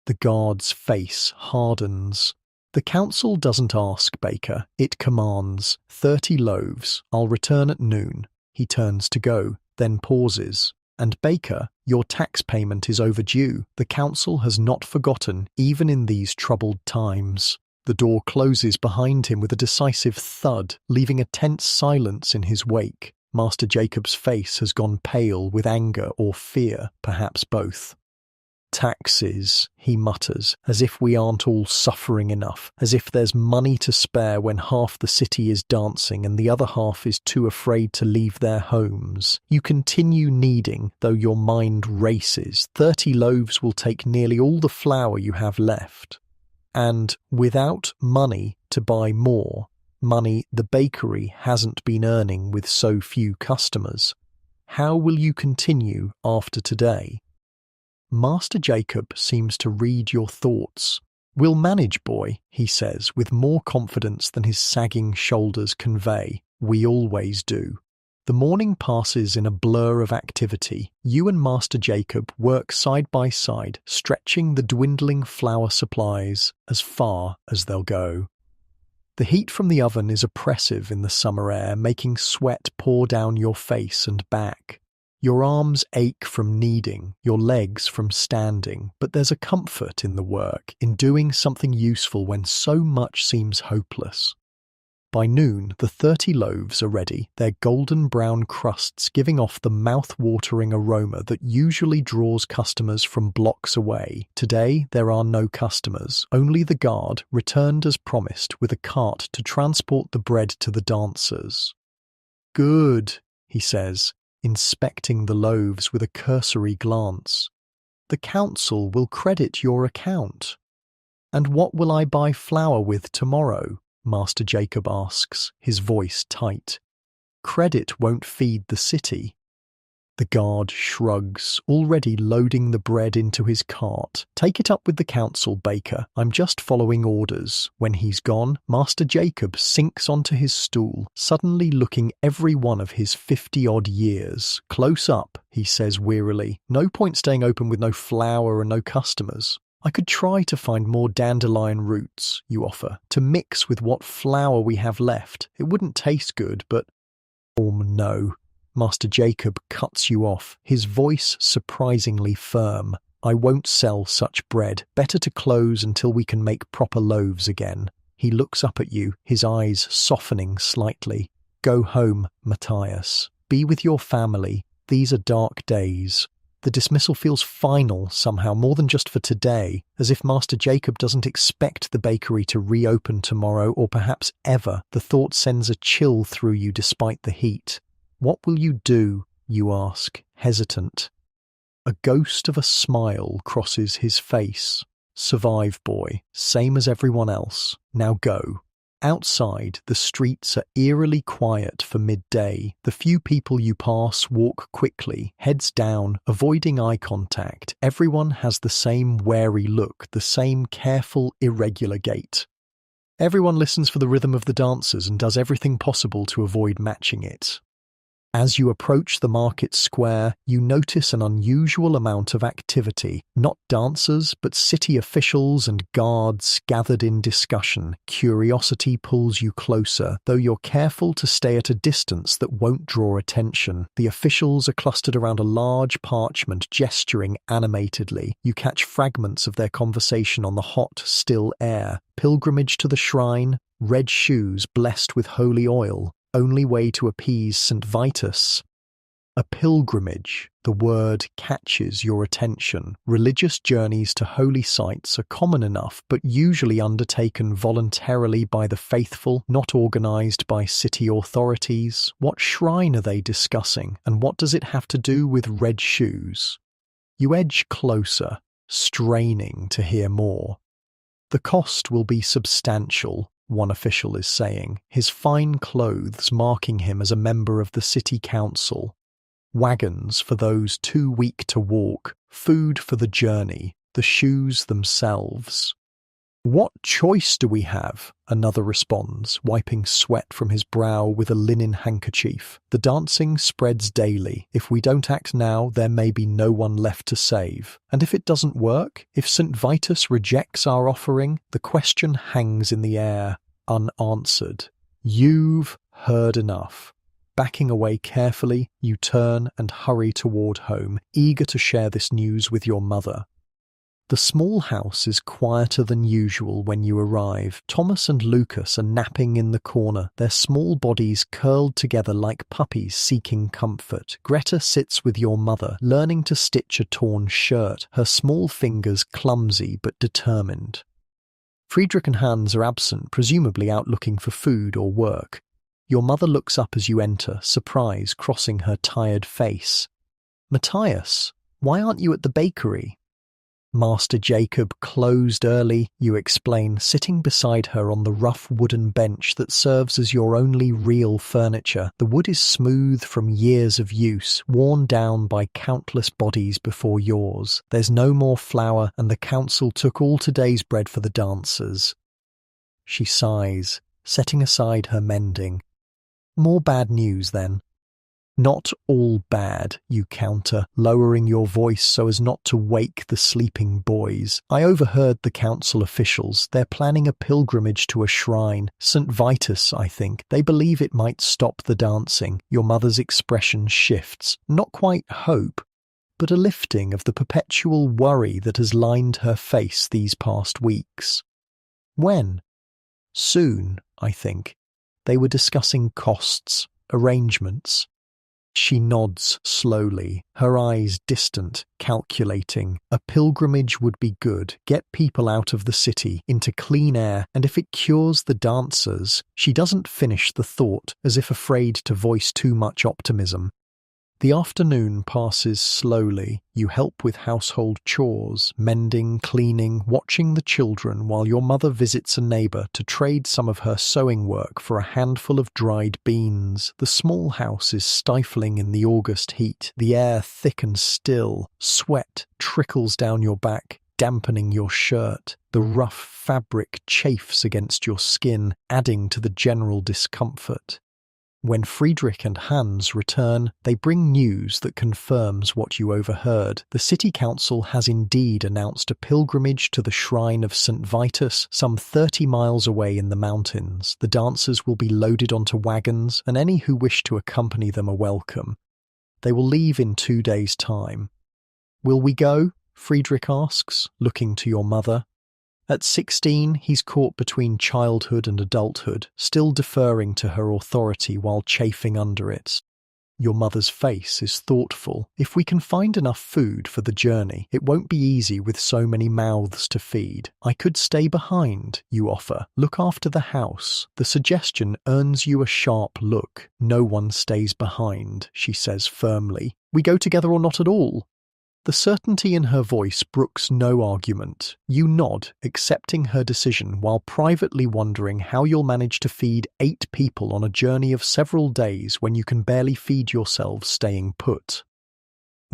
The guard's face hardens. The council doesn't ask, Baker. It commands. 30 loaves. I'll return at noon. He turns to go, then pauses. And Baker, your tax payment is overdue. The council has not forgotten, even in these troubled times. The door closes behind him with a decisive thud, leaving a tense silence in his wake. Master Jacob's face has gone pale with anger or fear, perhaps both. Taxes, he mutters, as if we aren't all suffering enough, as if there's money to spare when half the city is dancing and the other half is too afraid to leave their homes. You continue kneading, though your mind races. 30 loaves will take nearly all the flour you have left. And without money to buy more, money the bakery hasn't been earning with so few customers, how will you continue after today? Master Jacob seems to read your thoughts. We'll manage, boy, he says, with more confidence than his sagging shoulders convey. We always do. The morning passes in a blur of activity. You and Master Jacob work side by side, stretching the dwindling flour supplies as far as they'll go. The heat from the oven is oppressive in the summer air, making sweat pour down your face and back. Your arms ache from kneading, your legs from standing, but there's a comfort in the work, in doing something useful when so much seems hopeless. By noon, the 30 loaves are ready, their golden brown crusts giving off the mouth-watering aroma that usually draws customers from blocks away. Today, there are no customers, only the guard, returned as promised, with a cart to transport the bread to the dancers. Good, he says, inspecting the loaves with a cursory glance. The council will credit your account. And what will I buy flour with tomorrow? Master Jacob asks, his voice tight. Credit won't feed the city. The guard shrugs, already loading the bread into his cart. Take it up with the council, Baker. I'm just following orders. When he's gone, Master Jacob sinks onto his stool, suddenly looking every one of his 50-odd years. Close up, he says wearily. No point staying open with no flour and no customers. I could try to find more dandelion roots, you offer, to mix with what flour we have left. It wouldn't taste good, but... Oh, no. Master Jacob cuts you off, his voice surprisingly firm. I won't sell such bread. Better to close until we can make proper loaves again. He looks up at you, his eyes softening slightly. Go home, Matthias. Be with your family. These are dark days. The dismissal feels final somehow, more than just for today, as if Master Jacob doesn't expect the bakery to reopen tomorrow or perhaps ever. The thought sends a chill through you despite the heat. What will you do, you ask, hesitant. A ghost of a smile crosses his face. Survive, boy, same as everyone else. Now go. Outside, the streets are eerily quiet for midday. The few people you pass walk quickly, heads down, avoiding eye contact. Everyone has the same wary look, the same careful, irregular gait. Everyone listens for the rhythm of the dancers and does everything possible to avoid matching it. As you approach the market square, you notice an unusual amount of activity. Not dancers, but city officials and guards gathered in discussion. Curiosity pulls you closer, though you're careful to stay at a distance that won't draw attention. The officials are clustered around a large parchment, gesturing animatedly. You catch fragments of their conversation on the hot, still air. Pilgrimage to the shrine, red shoes blessed with holy oil. Only way to appease St. Vitus. A pilgrimage, the word catches your attention. Religious journeys to holy sites are common enough, but usually undertaken voluntarily by the faithful, not organized by city authorities. What shrine are they discussing, and what does it have to do with red shoes? You edge closer, straining to hear more. The cost will be substantial, one official is saying, his fine clothes marking him as a member of the city council. Wagons for those too weak to walk, food for the journey, the shoes themselves. What choice do we have? Another responds, wiping sweat from his brow with a linen handkerchief. The dancing spreads daily. If we don't act now, there may be no one left to save. And if it doesn't work, if St. Vitus rejects our offering, the question hangs in the air, unanswered. You've heard enough. Backing away carefully, you turn and hurry toward home, eager to share this news with your mother. The small house is quieter than usual when you arrive. Thomas and Lucas are napping in the corner, their small bodies curled together like puppies seeking comfort. Greta sits with your mother, learning to stitch a torn shirt, her small fingers clumsy but determined. Friedrich and Hans are absent, presumably out looking for food or work. Your mother looks up as you enter, surprise crossing her tired face. Matthias, why aren't you at the bakery? Master Jacob closed early, you explain, sitting beside her on the rough wooden bench that serves as your only real furniture. The wood is smooth from years of use, worn down by countless bodies before yours. There's no more flour, and the council took all today's bread for the dancers. She sighs, setting aside her mending. More bad news, then. Not all bad, you counter, lowering your voice so as not to wake the sleeping boys. I overheard the council officials. They're planning a pilgrimage to a shrine. St. Vitus, I think. They believe it might stop the dancing. Your mother's expression shifts. Not quite hope, but a lifting of the perpetual worry that has lined her face these past weeks. When? Soon, I think. They were discussing costs, arrangements. She nods slowly, her eyes distant, calculating. A pilgrimage would be good. Get people out of the city, into clean air, and if it cures the dancers, she doesn't finish the thought, as if afraid to voice too much optimism. The afternoon passes slowly. You help with household chores, mending, cleaning, watching the children while your mother visits a neighbour to trade some of her sewing work for a handful of dried beans. The small house is stifling in the August heat, the air thick and still. Sweat trickles down your back, dampening your shirt. The rough fabric chafes against your skin, adding to the general discomfort. When Friedrich and Hans return, they bring news that confirms what you overheard. The city council has indeed announced a pilgrimage to the shrine of St. Vitus, some 30 miles away in the mountains. The dancers will be loaded onto wagons, and any who wish to accompany them are welcome. They will leave in 2 days' time. Will we go? Friedrich asks, looking to your mother. At 16, he's caught between childhood and adulthood, still deferring to her authority while chafing under it. Your mother's face is thoughtful. If we can find enough food for the journey, it won't be easy with so many mouths to feed. I could stay behind, you offer. Look after the house. The suggestion earns you a sharp look. No one stays behind, she says firmly. We go together or not at all? The certainty in her voice brooks no argument. You nod, accepting her decision while privately wondering how you'll manage to feed 8 people on a journey of several days when you can barely feed yourselves staying put.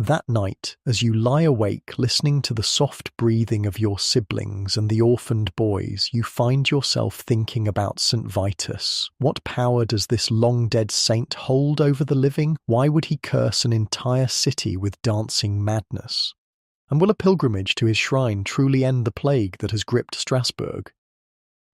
That night, as you lie awake listening to the soft breathing of your siblings and the orphaned boys, you find yourself thinking about St. Vitus. What power does this long-dead saint hold over the living? Why would he curse an entire city with dancing madness? And will a pilgrimage to his shrine truly end the plague that has gripped Strasbourg?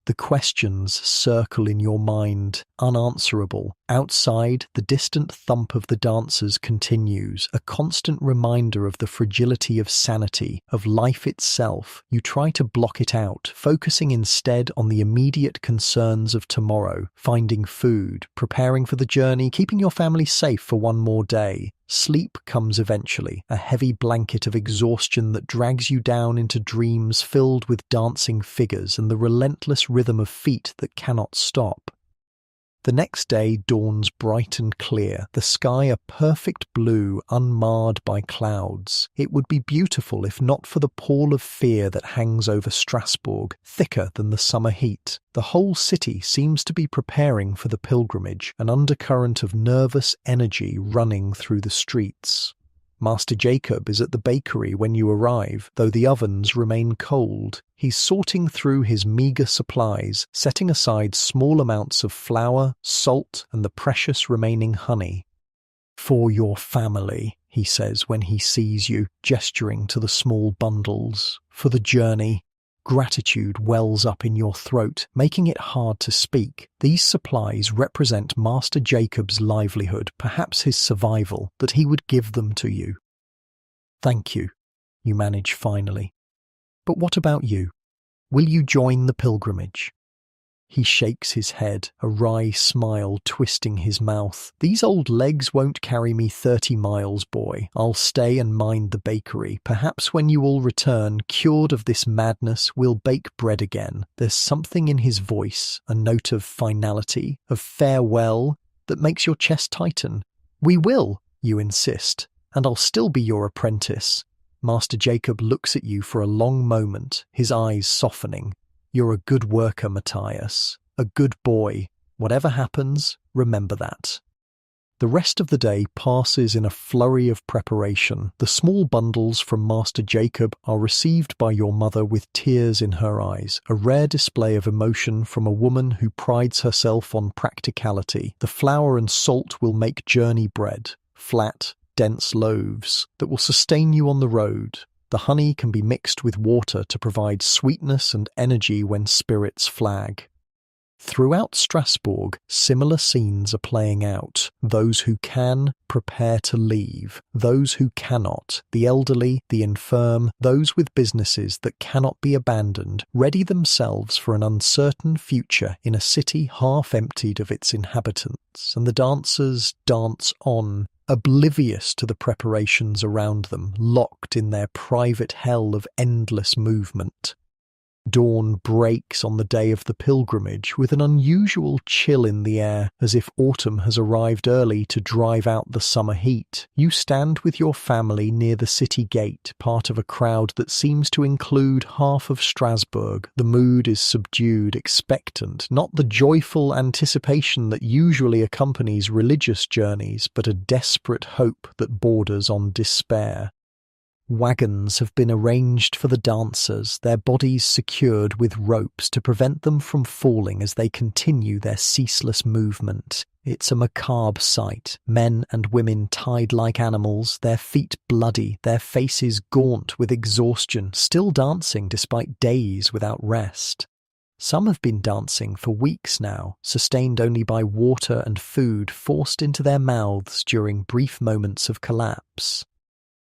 The questions circle in your mind, unanswerable. Outside, the distant thump of the dancers continues, a constant reminder of the fragility of sanity, of life itself. You try to block it out, focusing instead on the immediate concerns of tomorrow, finding food, preparing for the journey, keeping your family safe for one more day. Sleep comes eventually, a heavy blanket of exhaustion that drags you down into dreams filled with dancing figures and the relentless rhythm of feet that cannot stop. The next day dawns bright and clear, the sky a perfect blue unmarred by clouds. It would be beautiful if not for the pall of fear that hangs over Strasbourg, thicker than the summer heat. The whole city seems to be preparing for the pilgrimage, an undercurrent of nervous energy running through the streets. Master Jacob is at the bakery when you arrive, though the ovens remain cold. He's sorting through his meagre supplies, setting aside small amounts of flour, salt, and the precious remaining honey. "For your family," he says when he sees you, gesturing to the small bundles. "For the journey." Gratitude wells up in your throat, making it hard to speak. These supplies represent Master Jacob's livelihood, perhaps his survival, that he would give them to you. "Thank you," you manage finally. "But what about you? Will you join the pilgrimage?" He shakes his head, a wry smile twisting his mouth. "These old legs won't carry me 30 miles, boy. I'll stay and mind the bakery. Perhaps when you all return, cured of this madness, we'll bake bread again." There's something in his voice, a note of finality, of farewell, that makes your chest tighten. "We will," you insist, "and I'll still be your apprentice." Master Jacob looks at you for a long moment, his eyes softening. "You're a good worker, Matthias. A good boy. Whatever happens, remember that." The rest of the day passes in a flurry of preparation. The small bundles from Master Jacob are received by your mother with tears in her eyes, a rare display of emotion from a woman who prides herself on practicality. The flour and salt will make journey bread, flat, dense loaves, that will sustain you on the road. The honey can be mixed with water to provide sweetness and energy when spirits flag. Throughout Strasbourg, similar scenes are playing out. Those who can, prepare to leave. Those who cannot, the elderly, the infirm, those with businesses that cannot be abandoned, ready themselves for an uncertain future in a city half emptied of its inhabitants. And the dancers dance on, oblivious to the preparations around them, locked in their private hell of endless movement. Dawn breaks on the day of the pilgrimage with an unusual chill in the air, as if autumn has arrived early to drive out the summer heat. You stand with your family near the city gate, part of a crowd that seems to include half of Strasbourg. The mood is subdued, expectant, not the joyful anticipation that usually accompanies religious journeys, but a desperate hope that borders on despair. Wagons have been arranged for the dancers, their bodies secured with ropes to prevent them from falling as they continue their ceaseless movement. It's a macabre sight, men and women tied like animals, their feet bloody, their faces gaunt with exhaustion, still dancing despite days without rest. Some have been dancing for weeks now, sustained only by water and food forced into their mouths during brief moments of collapse.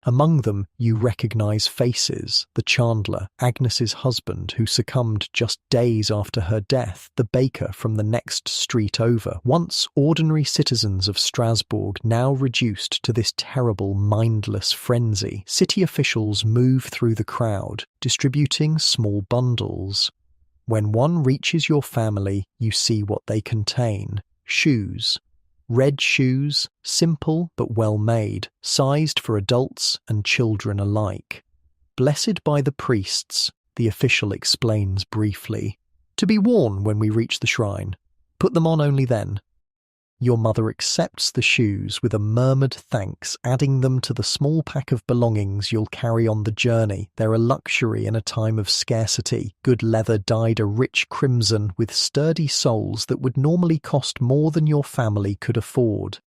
Among them, you recognise faces: the chandler, Agnes's husband, who succumbed just days after her death, the baker from the next street over, once ordinary citizens of Strasbourg, now reduced to this terrible, mindless frenzy. City officials move through the crowd, distributing small bundles. When one reaches your family, you see what they contain: shoes, Red shoes, simple but well made, sized for adults and children alike. Blessed by the priests, the official explains briefly. To be worn when we reach the shrine. Put them on only then. Your mother accepts the shoes with a murmured thanks, adding them to the small pack of belongings you'll carry on the journey. They're a luxury in a time of scarcity. Good leather dyed a rich crimson with sturdy soles that would normally cost more than your family could afford.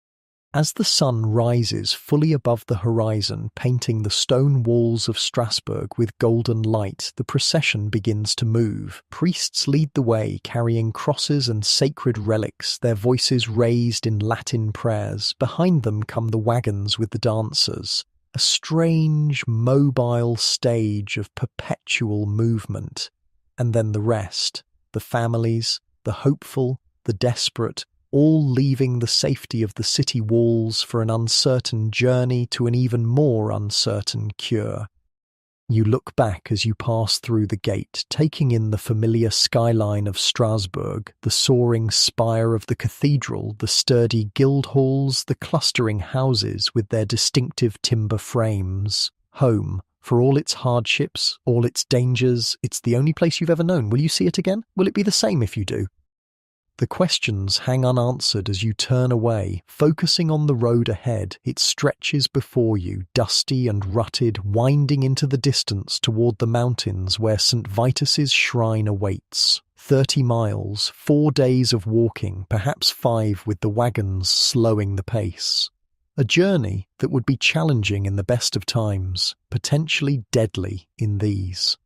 As the sun rises fully above the horizon, painting the stone walls of Strasbourg with golden light, the procession begins to move. Priests lead the way, carrying crosses and sacred relics, their voices raised in Latin prayers. Behind them come the wagons with the dancers. A strange, mobile stage of perpetual movement. And then the rest, the families, the hopeful, the desperate, all leaving the safety of the city walls for an uncertain journey to an even more uncertain cure. You look back as you pass through the gate, taking in the familiar skyline of Strasbourg, the soaring spire of the cathedral, the sturdy guild halls, the clustering houses with their distinctive timber frames. Home. For all its hardships, all its dangers, it's the only place you've ever known. Will you see it again? Will it be the same if you do? The questions hang unanswered as you turn away, focusing on the road ahead. It stretches before you, dusty and rutted, winding into the distance toward the mountains where St. Vitus's shrine awaits. 30 miles, 4 days of walking, perhaps 5 with the wagons slowing the pace. A journey that would be challenging in the best of times, potentially deadly in these.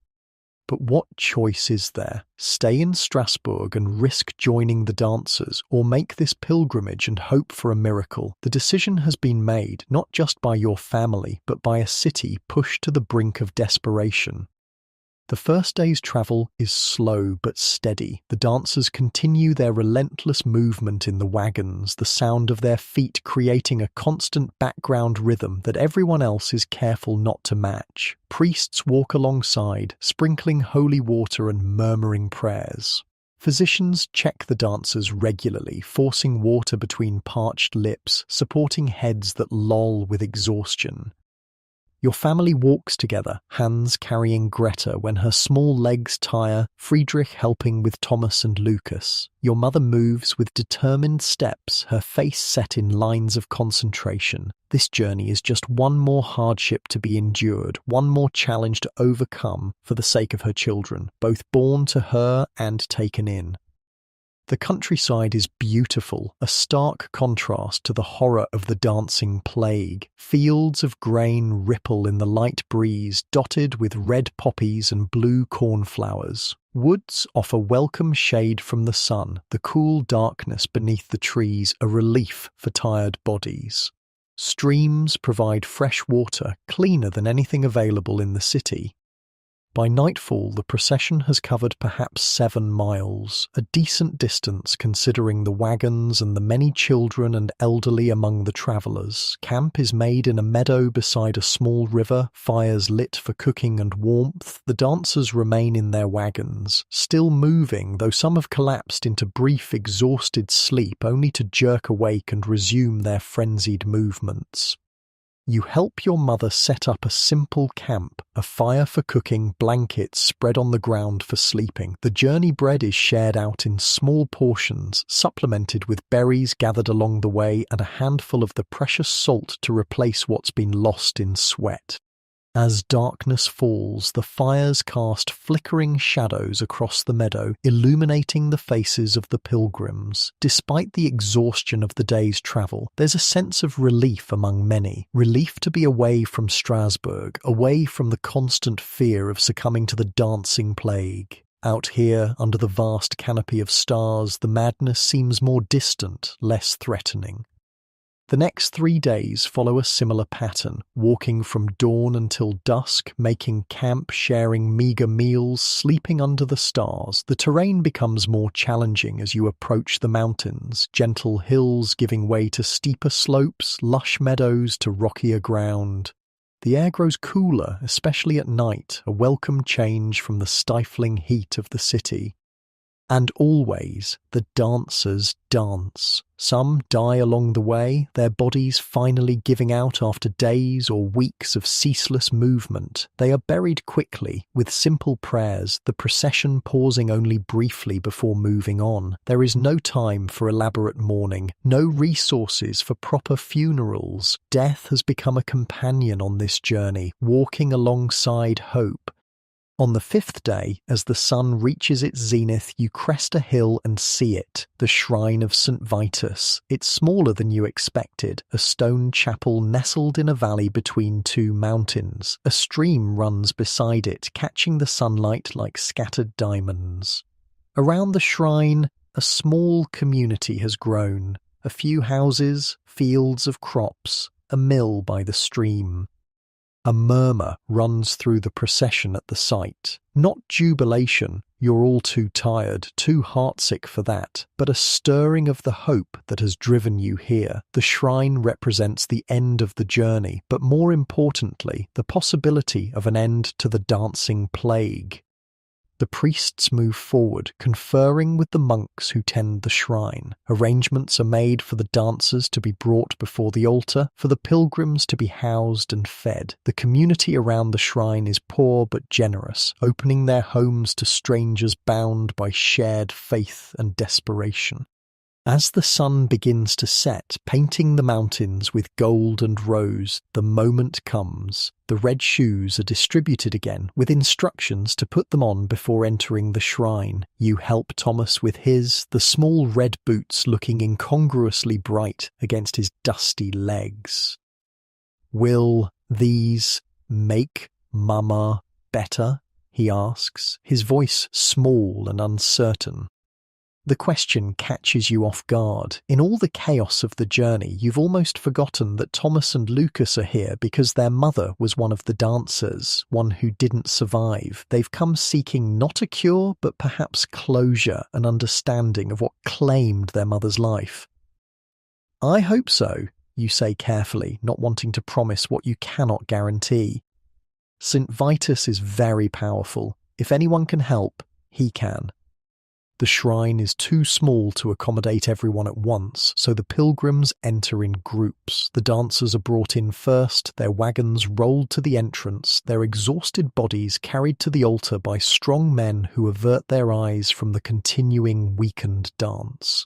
But what choice is there? Stay in Strasbourg and risk joining the dancers, or make this pilgrimage and hope for a miracle? The decision has been made, not just by your family, but by a city pushed to the brink of desperation. The first day's travel is slow but steady. The dancers continue their relentless movement in the wagons, the sound of their feet creating a constant background rhythm that everyone else is careful not to match. Priests walk alongside, sprinkling holy water and murmuring prayers. Physicians check the dancers regularly, forcing water between parched lips, supporting heads that loll with exhaustion. Your family walks together, Hans carrying Greta when her small legs tire, Friedrich helping with Thomas and Lucas. Your mother moves with determined steps, her face set in lines of concentration. This journey is just one more hardship to be endured, one more challenge to overcome for the sake of her children, both born to her and taken in. The countryside is beautiful, a stark contrast to the horror of the dancing plague. Fields of grain ripple in the light breeze, dotted with red poppies and blue cornflowers. Woods offer welcome shade from the sun, the cool darkness beneath the trees a relief for tired bodies. Streams provide fresh water, cleaner than anything available in the city. By nightfall, the procession has covered perhaps 7 miles, a decent distance considering the wagons and the many children and elderly among the travellers. Camp is made in a meadow beside a small river, fires lit for cooking and warmth. The dancers remain in their wagons, still moving, though some have collapsed into brief, exhausted sleep, only to jerk awake and resume their frenzied movements. You help your mother set up a simple camp, a fire for cooking, blankets spread on the ground for sleeping. The journey bread is shared out in small portions, supplemented with berries gathered along the way and a handful of the precious salt to replace what's been lost in sweat. As darkness falls, the fires cast flickering shadows across the meadow, illuminating the faces of the pilgrims. Despite the exhaustion of the day's travel, there's a sense of relief among many. Relief to be away from Strasbourg, away from the constant fear of succumbing to the dancing plague. Out here, under the vast canopy of stars, the madness seems more distant, less threatening. The next 3 days follow a similar pattern, walking from dawn until dusk, making camp, sharing meagre meals, sleeping under the stars. The terrain becomes more challenging as you approach the mountains, gentle hills giving way to steeper slopes, lush meadows to rockier ground. The air grows cooler, especially at night, a welcome change from the stifling heat of the city. And always the dancers dance. Some die along the way, their bodies finally giving out after days or weeks of ceaseless movement. They are buried quickly, with simple prayers, the procession pausing only briefly before moving on. There is no time for elaborate mourning, no resources for proper funerals. Death has become a companion on this journey, walking alongside hope. On the fifth day, as the sun reaches its zenith, you crest a hill and see it, the shrine of St. Vitus. It's smaller than you expected, a stone chapel nestled in a valley between two mountains. A stream runs beside it, catching the sunlight like scattered diamonds. Around the shrine, a small community has grown. A few houses, fields of crops, a mill by the stream. A murmur runs through the procession at the sight. Not jubilation, you're all too tired, too heartsick for that, but a stirring of the hope that has driven you here. The shrine represents the end of the journey, but more importantly, the possibility of an end to the dancing plague. The priests move forward, conferring with the monks who tend the shrine. Arrangements are made for the dancers to be brought before the altar, for the pilgrims to be housed and fed. The community around the shrine is poor but generous, opening their homes to strangers bound by shared faith and desperation. As the sun begins to set, painting the mountains with gold and rose, the moment comes. The red shoes are distributed again, with instructions to put them on before entering the shrine. You help Thomas with his, the small red boots looking incongruously bright against his dusty legs. Will these make Mama better? He asks, his voice small and uncertain. The question catches you off guard. In all the chaos of the journey, you've almost forgotten that Thomas and Lucas are here because their mother was one of the dancers, one who didn't survive. They've come seeking not a cure, but perhaps closure and understanding of what claimed their mother's life. I hope so, you say carefully, not wanting to promise what you cannot guarantee. St. Vitus is very powerful. If anyone can help, he can. The shrine is too small to accommodate everyone at once, so the pilgrims enter in groups. The dancers are brought in first, their wagons rolled to the entrance, their exhausted bodies carried to the altar by strong men who avert their eyes from the continuing weakened dance.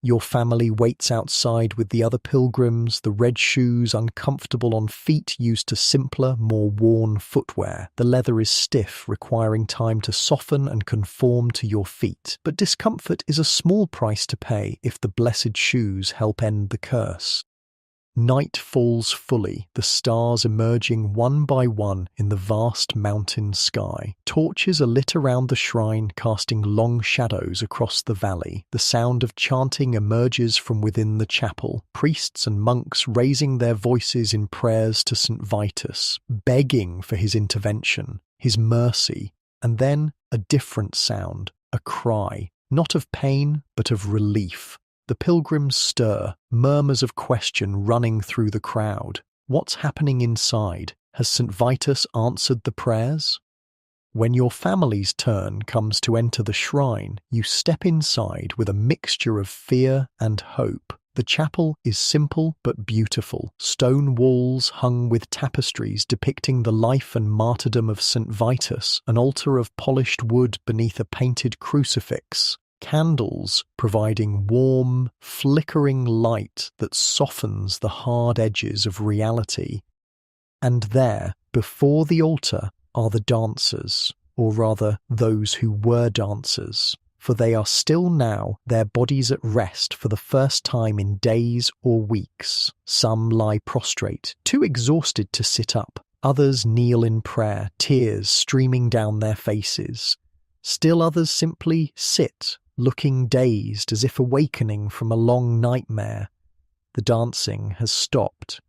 Your family waits outside with the other pilgrims, the red shoes uncomfortable on feet used to simpler, more worn footwear. The leather is stiff, requiring time to soften and conform to your feet. But discomfort is a small price to pay if the blessed shoes help end the curse. Night falls fully, the stars emerging one by one in the vast mountain sky. Torches are lit around the shrine, casting long shadows across the valley. The sound of chanting emerges from within the chapel, priests and monks raising their voices in prayers to St. Vitus, begging for his intervention, his mercy, and then a different sound, a cry, not of pain, but of relief. The pilgrims stir, murmurs of question running through the crowd. What's happening inside? Has St. Vitus answered the prayers? When your family's turn comes to enter the shrine, you step inside with a mixture of fear and hope. The chapel is simple but beautiful. Stone walls hung with tapestries depicting the life and martyrdom of St. Vitus, an altar of polished wood beneath a painted crucifix. Candles providing warm, flickering light that softens the hard edges of reality. And there, before the altar, are the dancers, or rather those who were dancers, for they are still now, their bodies at rest for the first time in days or weeks. Some lie prostrate, too exhausted to sit up. Others kneel in prayer, tears streaming down their faces. Still others simply sit, looking dazed as if awakening from a long nightmare. The dancing has stopped.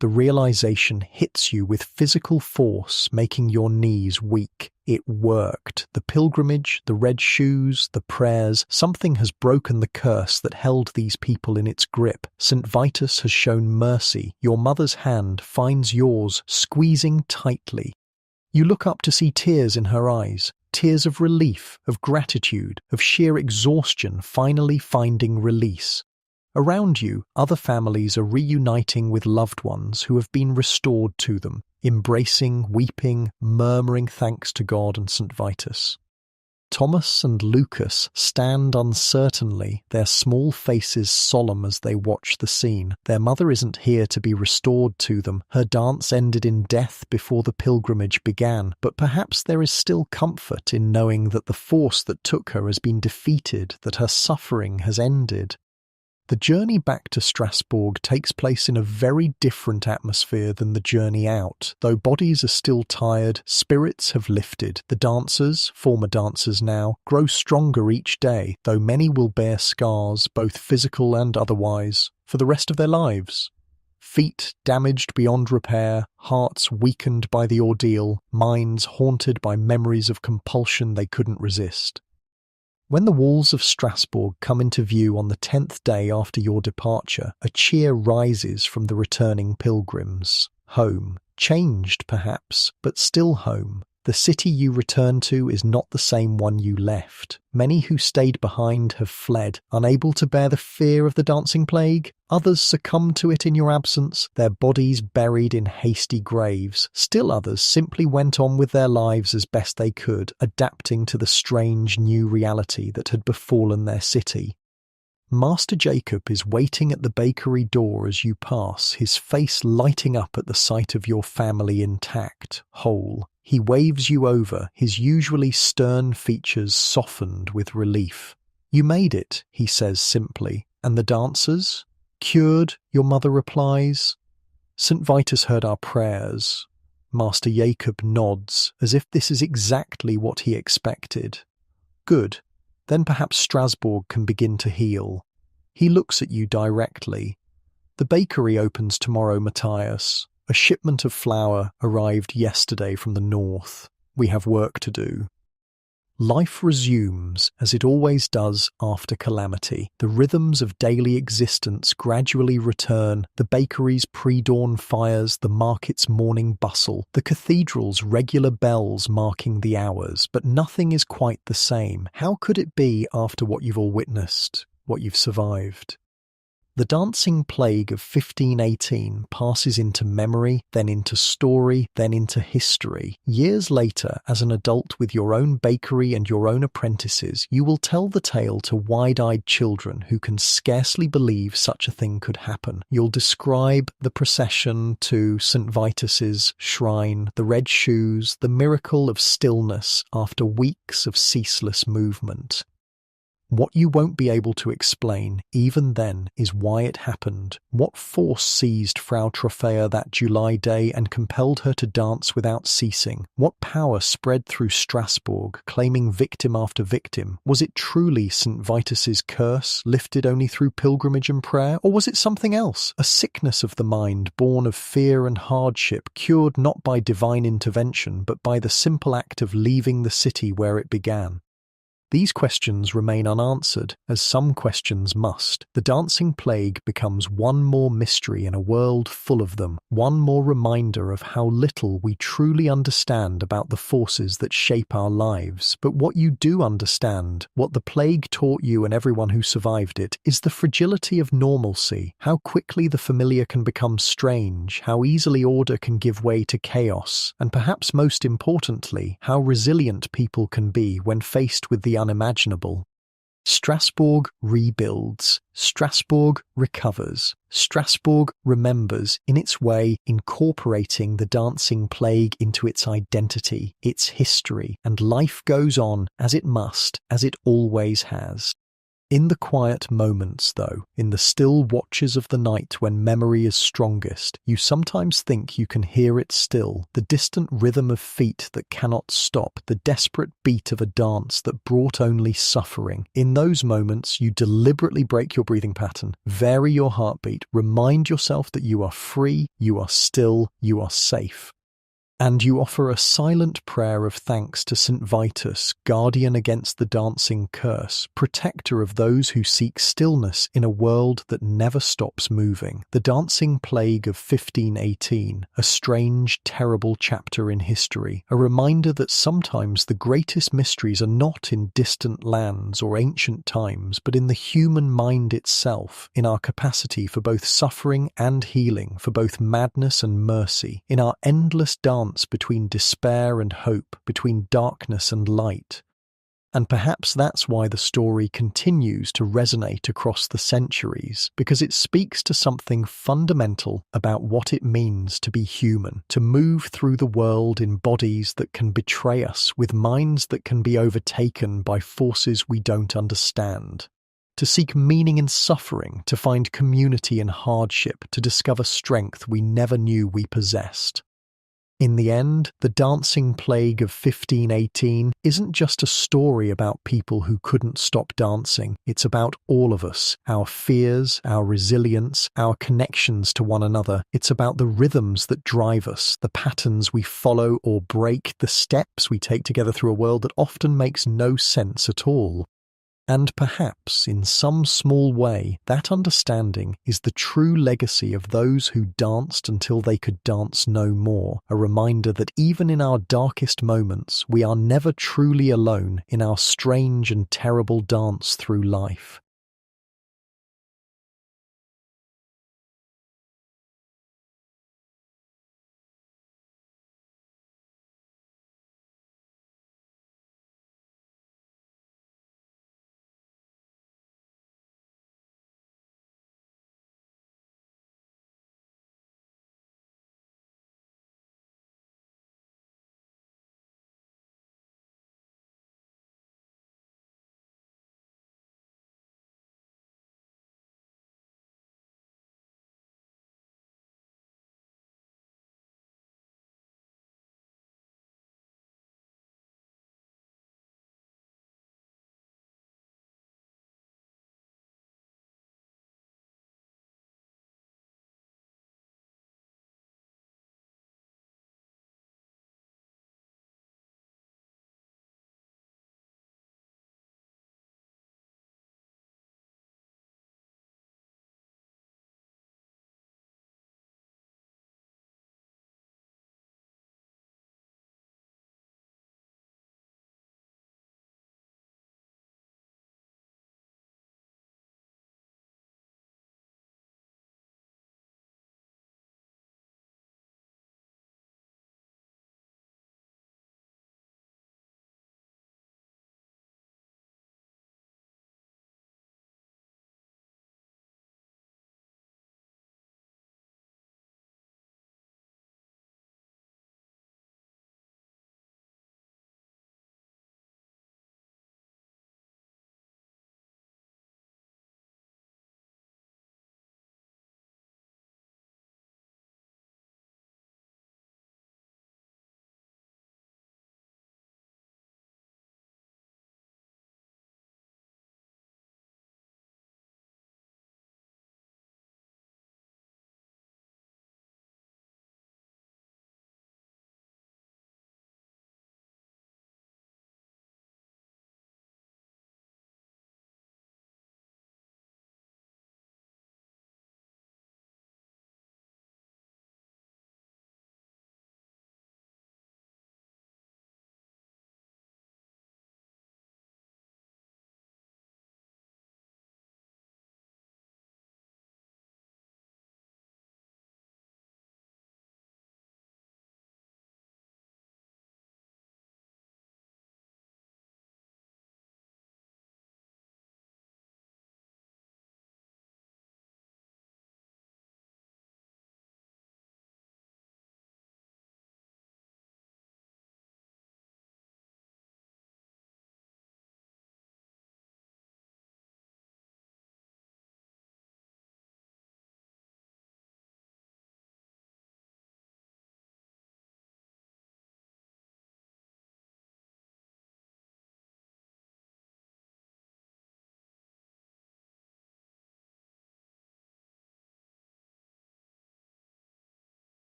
The realization hits you with physical force, making your knees weak. It worked. The pilgrimage, the red shoes, the prayers, something has broken the curse that held these people in its grip. St. Vitus has shown mercy. Your mother's hand finds yours, squeezing tightly. You look up to see tears in her eyes. tears of relief, of gratitude, of sheer exhaustion finally finding release. Around you, other families are reuniting with loved ones who have been restored to them, embracing, weeping, murmuring thanks to God and St. Vitus. Thomas and Lucas stand uncertainly, their small faces solemn as they watch the scene. Their mother isn't here to be restored to them. Her dance ended in death before the pilgrimage began, but perhaps there is still comfort in knowing that the force that took her has been defeated, that her suffering has ended. The journey back to Strasbourg takes place in a very different atmosphere than the journey out. Though bodies are still tired, spirits have lifted. The dancers, former dancers now, grow stronger each day, though many will bear scars, both physical and otherwise, for the rest of their lives. Feet damaged beyond repair, hearts weakened by the ordeal, minds haunted by memories of compulsion they couldn't resist. When the walls of Strasbourg come into view on the 10th day after your departure, a cheer rises from the returning pilgrims. Home. Changed, perhaps, but still home. The city you return to is not the same one you left. Many who stayed behind have fled, unable to bear the fear of the dancing plague. Others succumbed to it in your absence, their bodies buried in hasty graves. Still others simply went on with their lives as best they could, adapting to the strange new reality that had befallen their city. Master Jacob is waiting at the bakery door as you pass, his face lighting up at the sight of your family intact, whole. He waves you over, his usually stern features softened with relief. "You made it," he says simply. "And the dancers?" "Cured," your mother replies. "St. Vitus heard our prayers." Master Jacob nods, as if this is exactly what he expected. "Good. Then perhaps Strasbourg can begin to heal." He looks at you directly. "The bakery opens tomorrow, Matthias. A shipment of flour arrived yesterday from the north. We have work to do." Life resumes, as it always does after calamity. The rhythms of daily existence gradually return, the bakery's pre-dawn fires, the market's morning bustle, the cathedral's regular bells marking the hours, but nothing is quite the same. How could it be after what you've all witnessed, what you've survived? The dancing plague of 1518 passes into memory, then into story, then into history. Years later, as an adult with your own bakery and your own apprentices, you will tell the tale to wide-eyed children who can scarcely believe such a thing could happen. You'll describe the procession to St. Vitus's shrine, the red shoes, the miracle of stillness after weeks of ceaseless movement. What you won't be able to explain, even then, is why it happened. What force seized Frau Tropea that July day and compelled her to dance without ceasing? What power spread through Strasbourg, claiming victim after victim? Was it truly St. Vitus's curse, lifted only through pilgrimage and prayer? Or was it something else? A sickness of the mind, born of fear and hardship, cured not by divine intervention, but by the simple act of leaving the city where it began? These questions remain unanswered, as some questions must. The dancing plague becomes one more mystery in a world full of them, one more reminder of how little we truly understand about the forces that shape our lives. But what you do understand, what the plague taught you and everyone who survived it, is the fragility of normalcy, how quickly the familiar can become strange, how easily order can give way to chaos, and perhaps most importantly, how resilient people can be when faced with the unimaginable. Strasbourg rebuilds. Strasbourg recovers. Strasbourg remembers, in its way, incorporating the dancing plague into its identity, its history, and life goes on as it must, as it always has. In the quiet moments, though, in the still watches of the night when memory is strongest, you sometimes think you can hear it still, the distant rhythm of feet that cannot stop, the desperate beat of a dance that brought only suffering. In those moments, you deliberately break your breathing pattern, vary your heartbeat, remind yourself that you are free, you are still, you are safe. And you offer a silent prayer of thanks to St. Vitus, guardian against the dancing curse, protector of those who seek stillness in a world that never stops moving. The dancing plague of 1518, a strange, terrible chapter in history, a reminder that sometimes the greatest mysteries are not in distant lands or ancient times, but in the human mind itself, in our capacity for both suffering and healing, for both madness and mercy, in our endless dance between despair and hope, between darkness and light. And perhaps that's why the story continues to resonate across the centuries, because it speaks to something fundamental about what it means to be human, to move through the world in bodies that can betray us, with minds that can be overtaken by forces we don't understand. To seek meaning in suffering, to find community in hardship, to discover strength we never knew we possessed. In the end, the dancing plague of 1518 isn't just a story about people who couldn't stop dancing. It's about all of us, our fears, our resilience, our connections to one another. It's about the rhythms that drive us, the patterns we follow or break, the steps we take together through a world that often makes no sense at all. And perhaps, in some small way, that understanding is the true legacy of those who danced until they could dance no more, a reminder that even in our darkest moments, we are never truly alone in our strange and terrible dance through life.